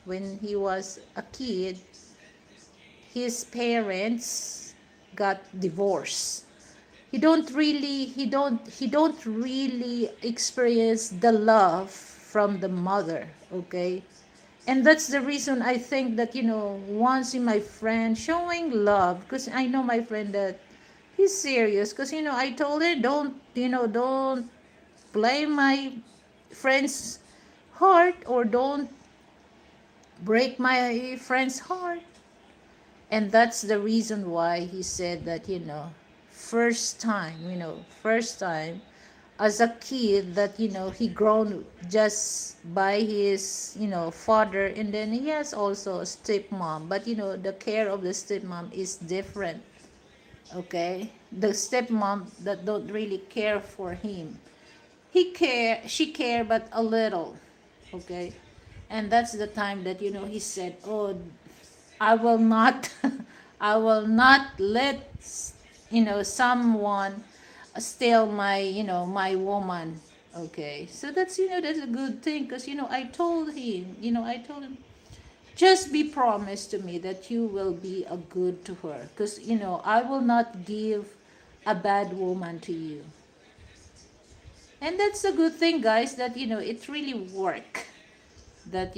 when he was a kid, his parents got divorced. He don't really experience the love from the mother. Okay, and that's the reason I think that once in my friend showing love, because I know my friend that he's serious, because I told her, don't play my friend's heart, or don't break my friend's heart. And that's the reason why he said that, first time as a kid that, he grown just by his, father, and then he has also a stepmom, but the care of the stepmom is different. Okay, the stepmom that don't really care for him, she care but a little. Okay, and that's the time that, he said, oh, I will not I will not let someone steal my, my woman. Okay, so that's a good thing, because I told him, just be promised to me that you will be a good to her, because I will not give a bad woman to you. And that's a good thing, guys, that it really work, that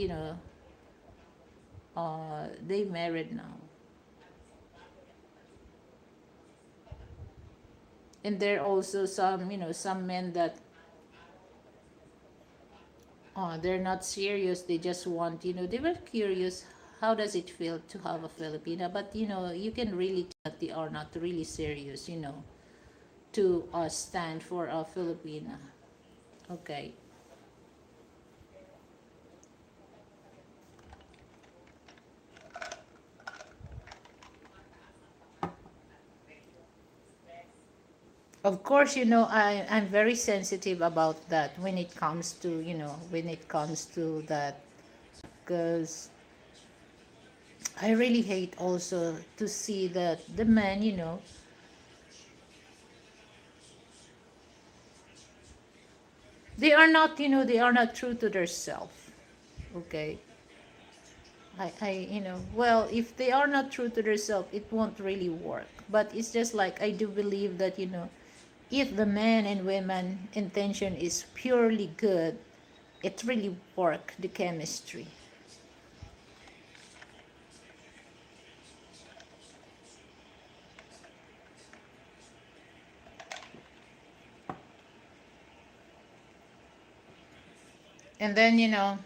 they married now. And there are also some, some men that, they're not serious, they just want, they were curious, how does it feel to have a Filipina, but you can really tell that they are not really serious, to stand for a Filipina. Okay. Of course, I'm very sensitive about that when it comes to, that, because I really hate also to see that the men, they are not true to their self. Okay. Well, if they are not true to themselves, it won't really work. But it's just like, I do believe that, if the man and women intention is purely good, it really work, the chemistry. And then,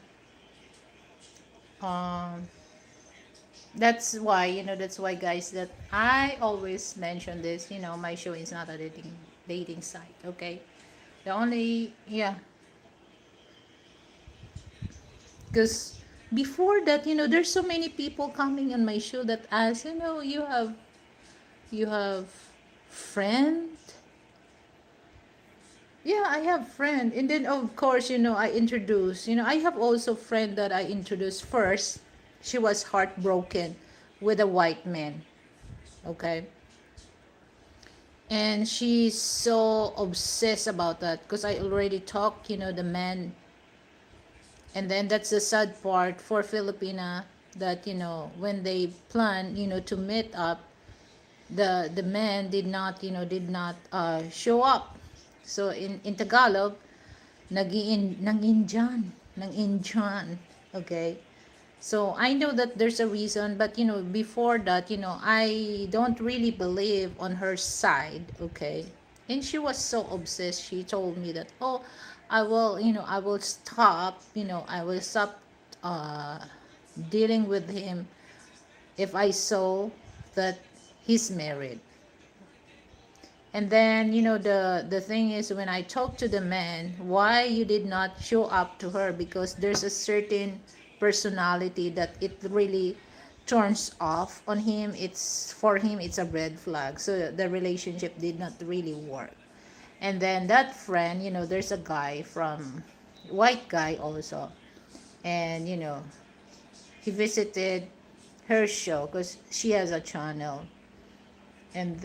um, that's why, guys, that I always mention this, my show is not a dating site, okay? The only, yeah, because before that, there's so many people coming on my show that ask, you have friend. Yeah, I have friend, and then of course, I introduce, I have also friend that I introduced first. She was heartbroken with a white man. Okay, and she's so obsessed about that, because I already talked, the man. And then that's the sad part for Filipina, that when they plan, to meet up, the man did not show up. So in Tagalog, nang Indian. Okay, so I know that there's a reason, but before that, I don't really believe on her side. Okay, and she was so obsessed. She told me that, oh, I will stop uh dealing with him if I saw that he's married. And then, the thing is, when I talk to the man, why you did not show up to her, because there's a certain personality that it really turns off on him. It's for him, it's a red flag. So the relationship did not really work. And then that friend, there's a guy from white guy also, and he visited her show because she has a channel. And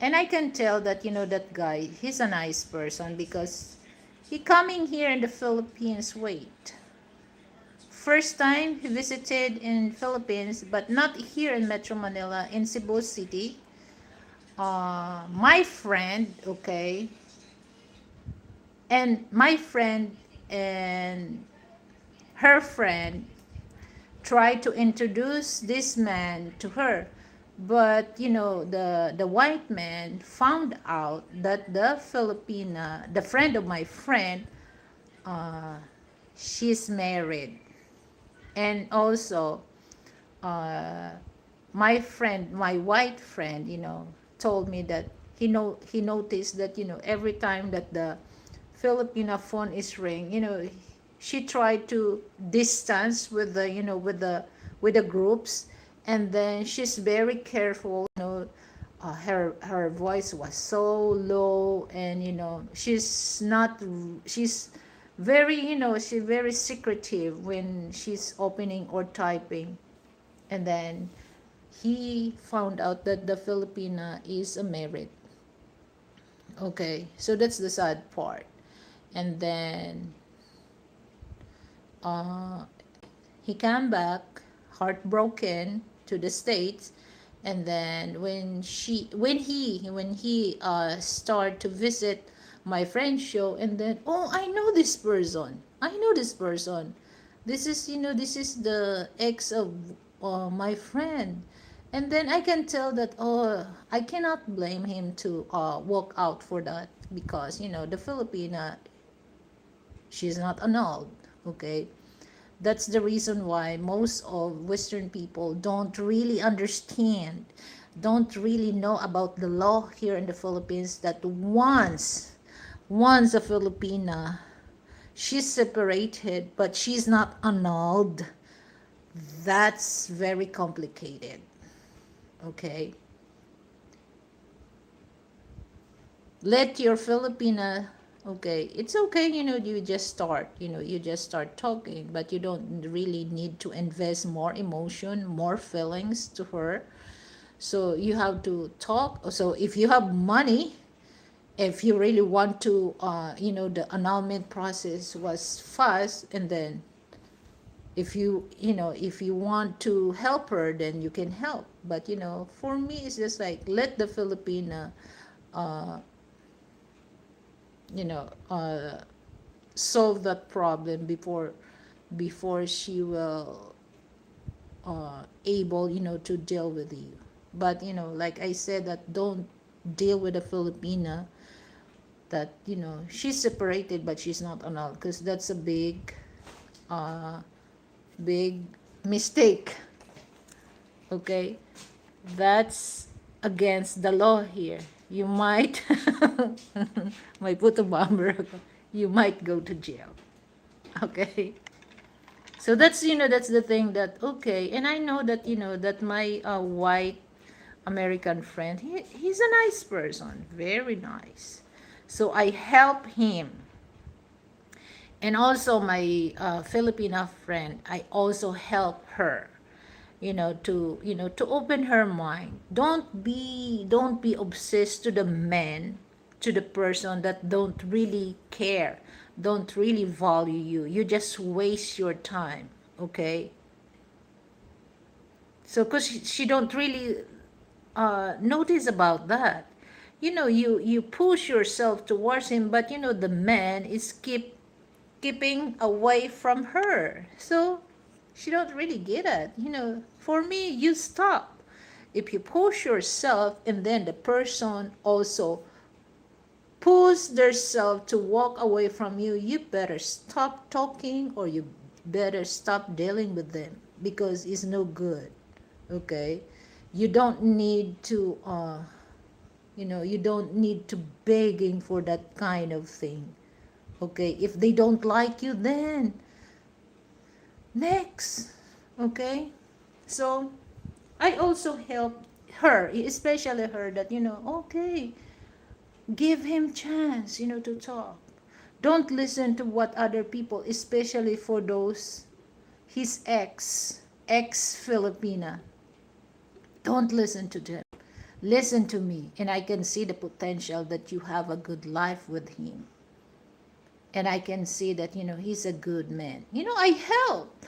I can tell that, that guy, he's a nice person, because he coming here in the Philippines. Wait, first time he visited in Philippines, but not here in Metro Manila, in Cebu City. My friend, okay, and my friend and her friend tried to introduce this man to her. But the white man found out that the friend of my friend, uh, she's married. And also, uh, my friend, my white friend, told me that he noticed that, every time that the Filipina phone is ring, she tried to distance with the, with the groups, and then she's very careful, her voice was so low, and she's not, she's very, she's very secretive when she's opening or typing. And then he found out that the Filipina is a married. Okay, so that's the sad part. And then uh, he came back heartbroken to the States. And then when he started to visit my friend's show, and then, oh, I know this person, this is, this is the ex of my friend. And then I can tell that, oh, I cannot blame him to walk out for that, because the Filipina, she's not annulled. Okay, that's the reason why most of Western people don't really understand, don't really know about the law here in the Philippines, that once a Filipina, she's separated but she's not annulled. That's very complicated. Okay, let your Filipina, okay, it's okay, you just start talking, but you don't really need to invest more emotion, more feelings to her. So you have to talk. So if you have money, if you really want to, the annulment process was fast, and then if you want to help her, then you can help. But for me, it's just like, let the Filipina, uh, you know uh, solve that problem before she will able, to deal with you. But like I said, that don't deal with a Filipina that, she's separated but she's not annulled, because that's a uh big mistake. Okay, that's against the law here. You might may put a bomber, you might go to jail. Okay, so that's the thing, that okay. And I know that, that my white American friend, he's a nice person, very nice. So I help him. And also my Filipina friend, I also help her, to open her mind. Don't be obsessed to the men, to the person that don't really care, don't really value you. You just waste your time. Okay, so because she don't really notice about that. You push yourself towards him, but the man is keeping away from her. So she don't really get it. For me, you stop. If you push yourself, and then the person also push themselves to walk away from you, you better stop talking, or you better stop dealing with them, because it's no good. Okay, you don't need to you don't need to begging for that kind of thing. Okay, if they don't like you, then next. Okay, so I also help her, especially her, that okay, give him chance, to talk. Don't listen to what other people, especially for those his ex Filipina. Don't listen to them. Listen to me, and I can see the potential that you have a good life with him. And I can see that, he's a good man. I help.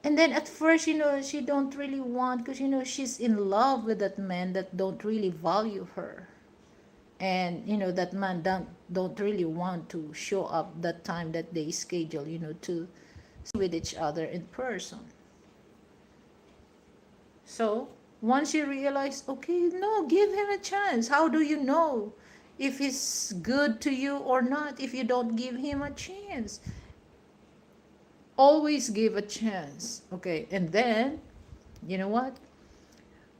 And then at first, she don't really want, because, she's in love with that man that don't really value her. And, that man don't really want to show up that time that they schedule, to with each other in person. So once you realize, okay, no, give him a chance. How do you know if he's good to you or not if you don't give him a chance? Always give a chance. Okay, and then You know what?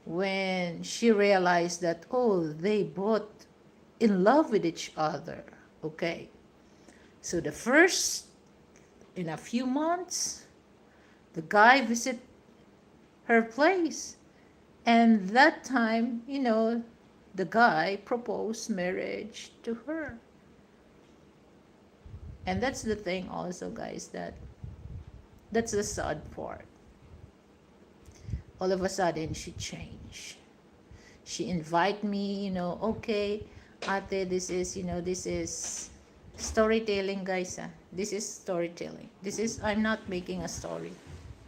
When she realized that, oh, they both in love with each other. Okay. So the first, in a few months, the guy visit her place. And that time, the guy proposed marriage to her. And that's the thing also, guys, that's the sad part. All of a sudden, she changed. She invite me, okay, ate, this is storytelling, guys. This is storytelling. I'm not making a story,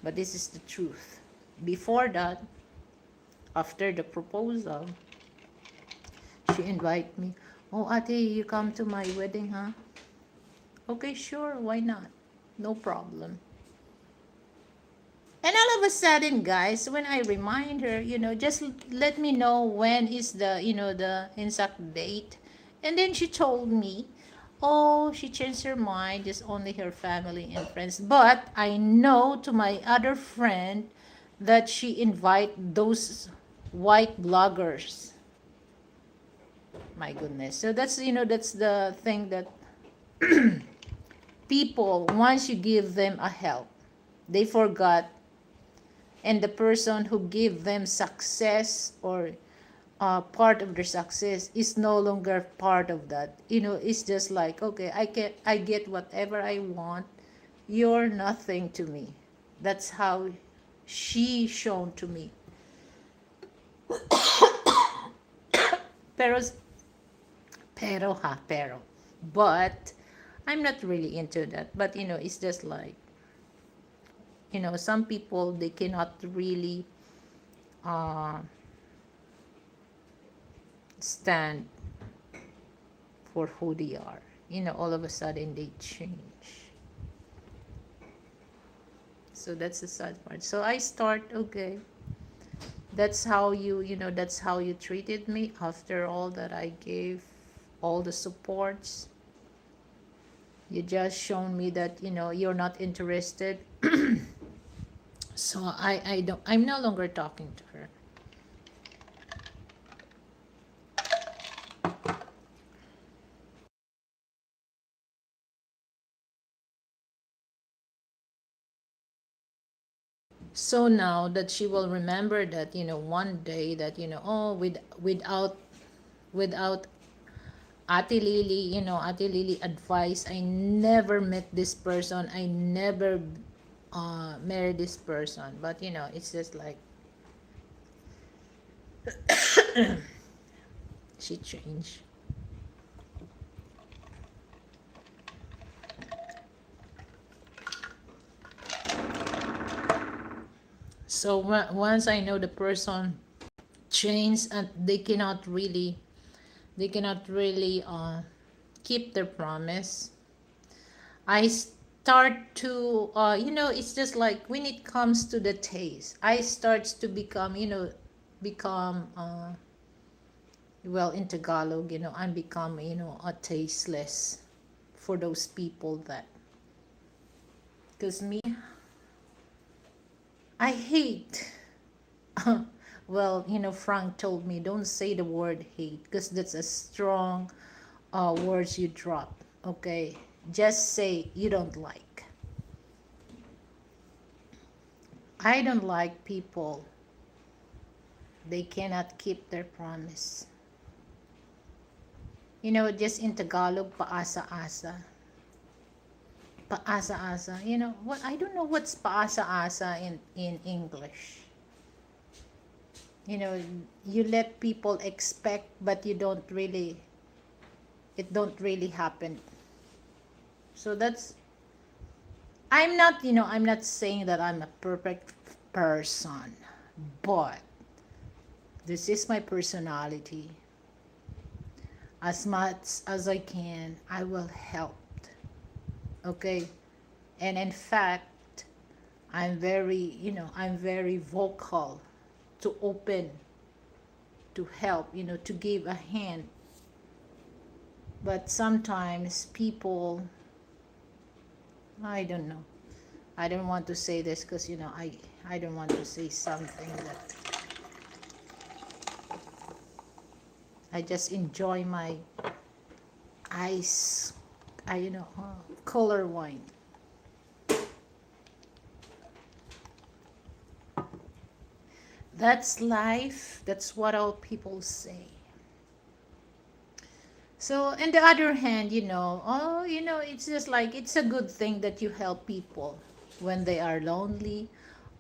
but this is the truth. Before that, after the proposal, she invite me, oh, ate, you come to my wedding, huh? Okay, sure, why not? No problem. And all of a sudden, guys, when I remind her, just let me know when is the exact date. And then she told me, oh, she changed her mind, just only her family and friends. But I know to my other friend that she invite those white bloggers. My goodness. So that's the thing that people, once you give them a help, they forgot, and the person who gave them success or part of their success is no longer part of that. It's just like, okay, I get whatever I want. You're nothing to me. That's how she shown to me. Pero pero but I'm not really into that. But it's just like, some people, they cannot really uh, stand for who they are. All of a sudden they change. So that's the sad part. So I start, okay, that's how you treated me after all that I gave, all the supports. You just shown me that, you're not interested. So I'm no longer talking to her. So now that she will remember that, one day that, oh, without Ate Lily, Ate Lily advice, I never met this person. I never married this person. But, it's just like she changed. So once I know the person changed, and they cannot really keep their promise, I start to it's just like when it comes to the taste, I starts to become well, in Tagalog, I'm become a tasteless for those people that, because me, I hate well, Frank told me, don't say the word hate because that's a strong words you drop. Okay, just say you don't like. I don't like people, they cannot keep their promise. Just in Tagalog, paasa-asa. Paasa-asa. What, I don't know what's paasa-asa in English. You let people expect, but it don't really happen. So that's, I'm not saying that I'm a perfect person, but this is my personality. As much as I can, I will help. Okay? And in fact, I'm very vocal to open, to help, to give a hand. But sometimes people, I don't know. I don't want to say this because I don't want to say something that I just enjoy my ice, color wine. That's life. That's what all people say. So, on the other hand, it's just like it's a good thing that you help people when they are lonely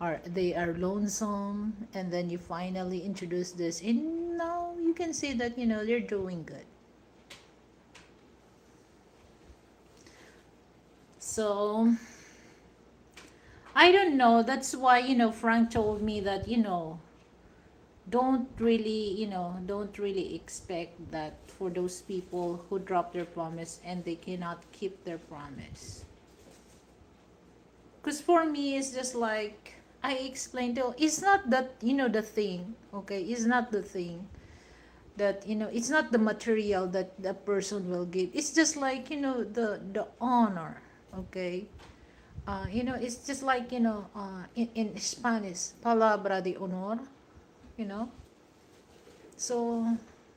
or they are lonesome, and then you finally introduce this. And now you can see that, they're doing good. So, I don't know. That's why, Frank told me that, don't really expect that for those people who drop their promise and they cannot keep their promise. Because for me, it's just like I explained to, it's not that, the thing, okay? It's not the thing that, it's not the material that the person will give. It's just like, the honor, okay? It's just like, in Spanish, palabra de honor, you know. So,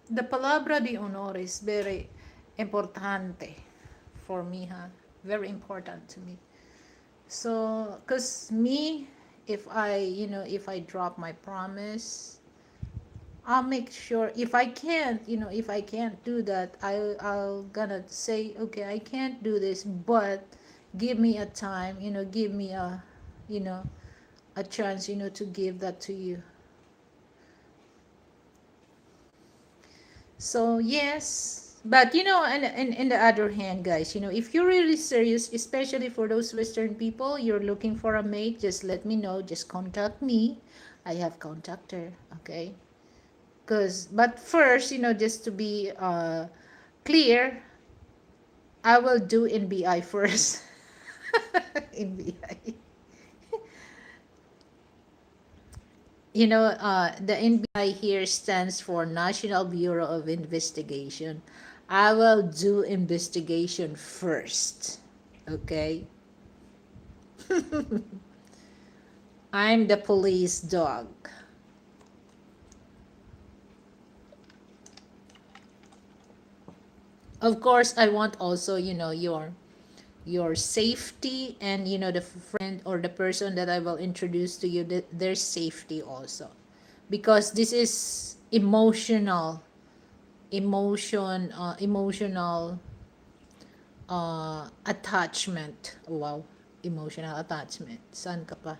the palabra de honor is very importante for me, huh? Very important to me. So, cause me, if I drop my promise, I'll make sure if I can't do that, I'll gonna say, okay, I can't do this, but give me a time, give me you know, a chance, to give that to you. So yes, but and in the other hand, guys, if you're really serious, especially for those Western people, you're looking for a mate, just let me know. Just contact me. I have contactor. Okay. But first, just to be clear, I will do NBI first. NBI. The NBI here stands for National Bureau of Investigation. I will do investigation first. Okay? I'm the police dog. Of course, I want also, your safety, and the friend or the person that I will introduce to you, their safety also, because this is emotional attachment. Wow, emotional attachment. Saan ka pa?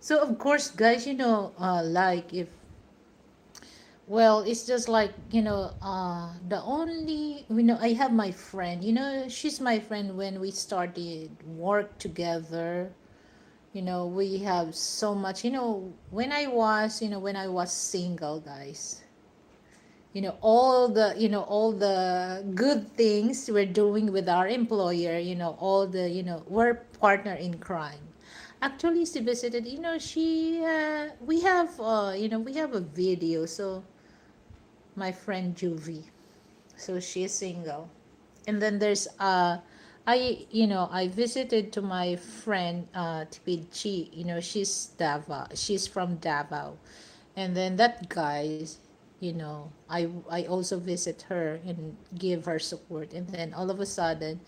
So of course, guys, like if, well, it's just like, the only, I have my friend, she's my friend when we started work together. We have so much, when I was single, guys, all the good things we're doing with our employer, all the, we're partner in crime. Actually, she visited, she, we have a video. So my friend Juvie, so she's single. And then there's I visited to my friend Tipidchi, she's from Davao. And then that guy, I also visit her and give her support. And then all of a sudden,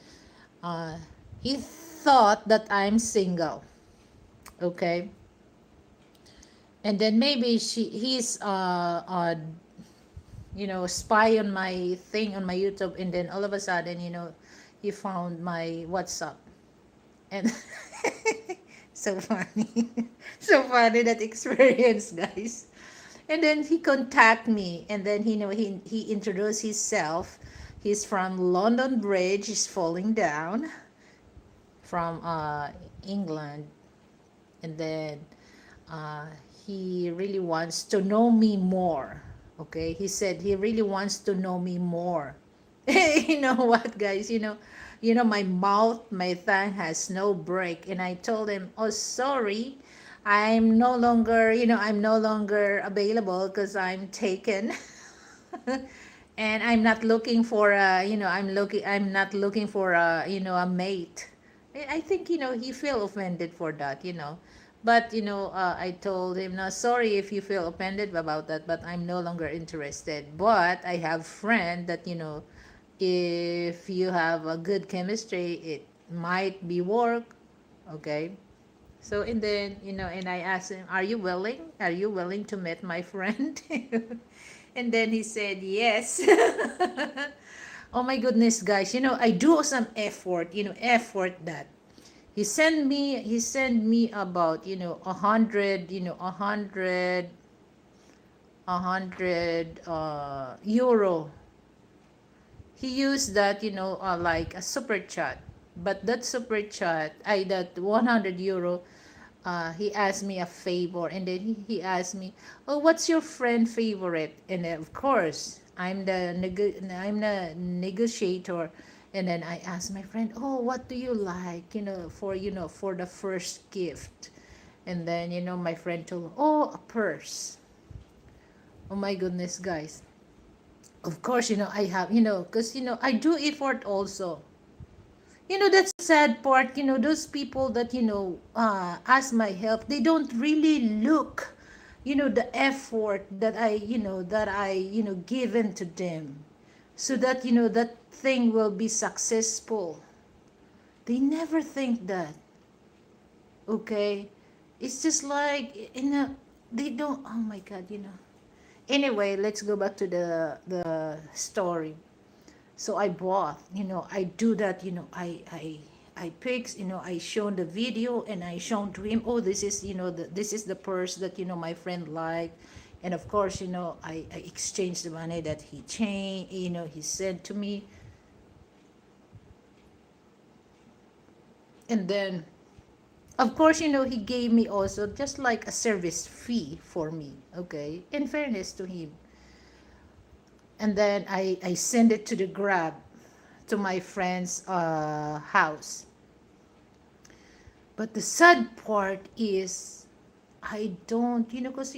uh he thought that I'm single. Okay. And then maybe he's spy on my thing on my YouTube, and then all of a sudden, he found my WhatsApp. And so funny. So funny that experience, guys. And then he contact me, and then he introduced himself. He's from London Bridge, is falling down from England. And then uh, he really wants to know me more. Okay, he said he really wants to know me more. You know what, guys? My mouth, my tongue has no break, and I told him, "Oh, sorry, I'm no longer available because I'm taken." And I'm not looking for a, I'm not looking for a, a mate. I think, he feel offended for that, but I told him, no, sorry if you feel offended about that, but I'm no longer interested. But I have friend that, if you have a good chemistry, it might be work. Okay. So, and then, and I asked him, are you willing to meet my friend? And then he said yes. Oh my goodness, guys, I do some effort, effort that he sent me about, 100, 100 euro. He used that, like a super chat. But that super chat, that 100 euro, he asked me a favor, and then he asked me, oh, what's your friend favorite? And then, of course, I'm the negotiator. And then I asked my friend, oh, what do you like, for the first gift? And then, my friend told, oh, a purse. Oh my goodness, guys. Of course, I have, because, I do effort also. That's the sad part, those people that, ask my help, they don't really look, the effort that I given to them, so that, that thing will be successful. They never think that. Okay. It's just like, they don't, oh my God. Anyway, let's go back to the story. So I bought, I do that, I pics, I shown the video, and I shown to him, oh, this is, this is the purse that, my friend liked. And of course, I exchanged the money that he changed, he sent to me. And then, of course, he gave me also just like a service fee for me, okay, in fairness to him. And then I send it to the Grab to my friend's house. But the sad part is, I don't, because,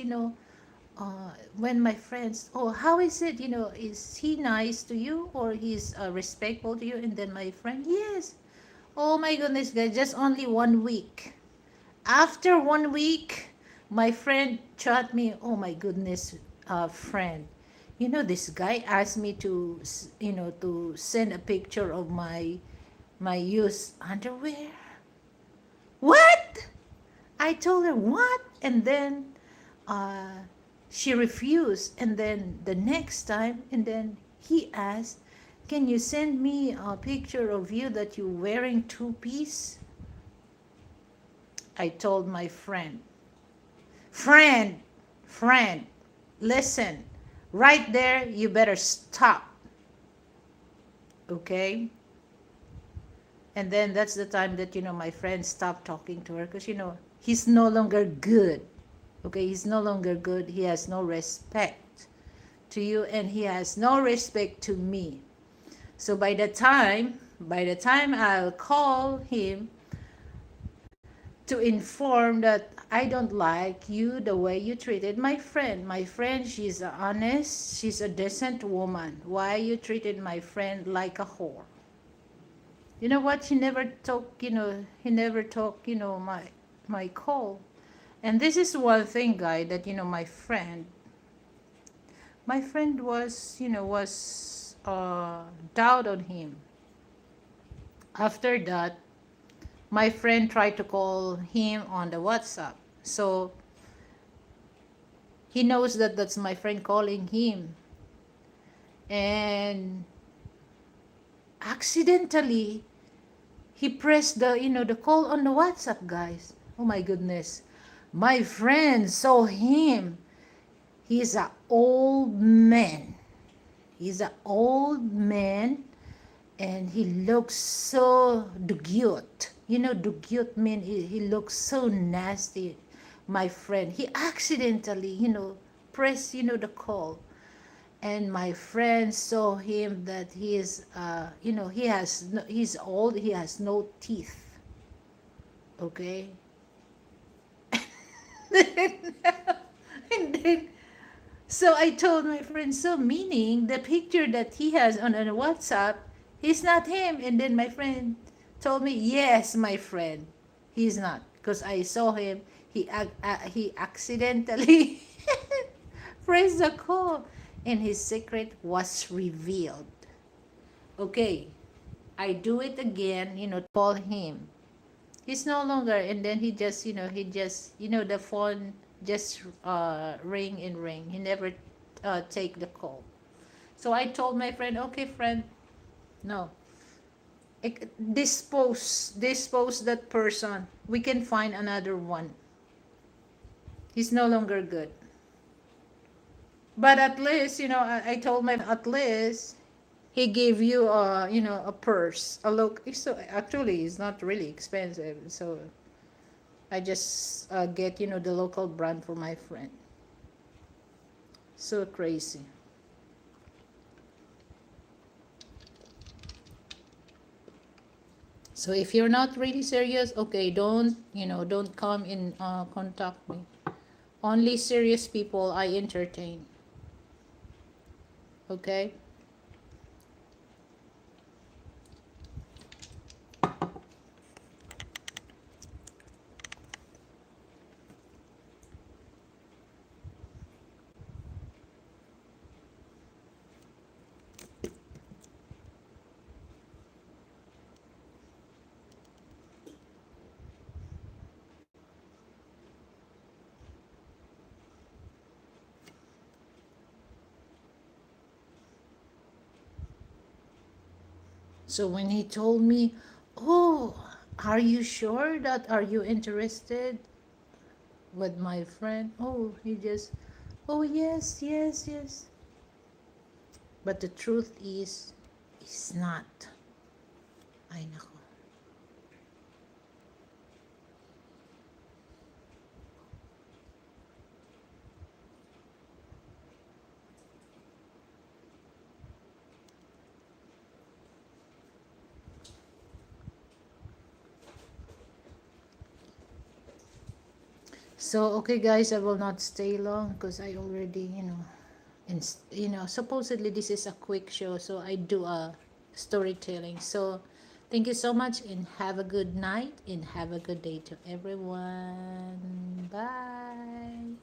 when my friends, oh, how is it, is he nice to you, or he's respectful to you? And then my friend, yes. Oh my goodness, guys, just only 1 week. After 1 week, my friend chat me, oh my goodness, friend, this guy asked me to, to send a picture of my used underwear. What? I told her what? And then uh, she refused. And then the next time, and then he asked, can you send me a picture of you that you're wearing two-piece? I told my friend, friend, friend, listen, right there, you better stop. Okay? And then that's the time that, my friend stopped talking to her, because, he's no longer good. Okay? He's no longer good. He has no respect to you, and he has no respect to me. So by the time I'll call him to inform that I don't like you the way you treated my friend. My friend, she's honest, she's a decent woman. Why you treated my friend like a whore? You know what? He never took, my call. And this is one thing, guy, that, my friend was, doubt on him. After that, my friend tried to call him on the WhatsApp. So he knows that that's my friend calling him. And accidentally, he pressed the call on the WhatsApp, guys. Oh my goodness. My friend saw him. He's an old man. He's an old man, and he looks so dugyot. Dugyot mean he looks so nasty. My friend, he accidentally, pressed, the call. And my friend saw him that he's old, he has no teeth. Okay? And then, So I told my friend, so meaning the picture that he has on WhatsApp, he's not him. And then my friend told me, yes, my friend, he's not. Because I saw him, he accidentally pressed the call and his secret was revealed. Okay, I do it again, call him. He's no longer, and then the phone just ring and ring. He never take the call. So I told my friend, okay, friend, no, dispose that person. We can find another one. He's no longer good. But at least, I told my at least he gave you a purse, a look. So actually, it's not really expensive. So I just get the local brand for my friend. So crazy. So if you're not really serious, okay, don't come in contact me. Only serious people I entertain. Okay? So when he told me, "Oh, are you sure that are you interested with my friend?" Oh, he just, "Oh, yes, yes, yes." But the truth is, it's not. Ay nako. So okay, guys, I will not stay long because I already, and supposedly this is a quick show, so I do a storytelling. So thank you so much and have a good night and have a good day to everyone. Bye.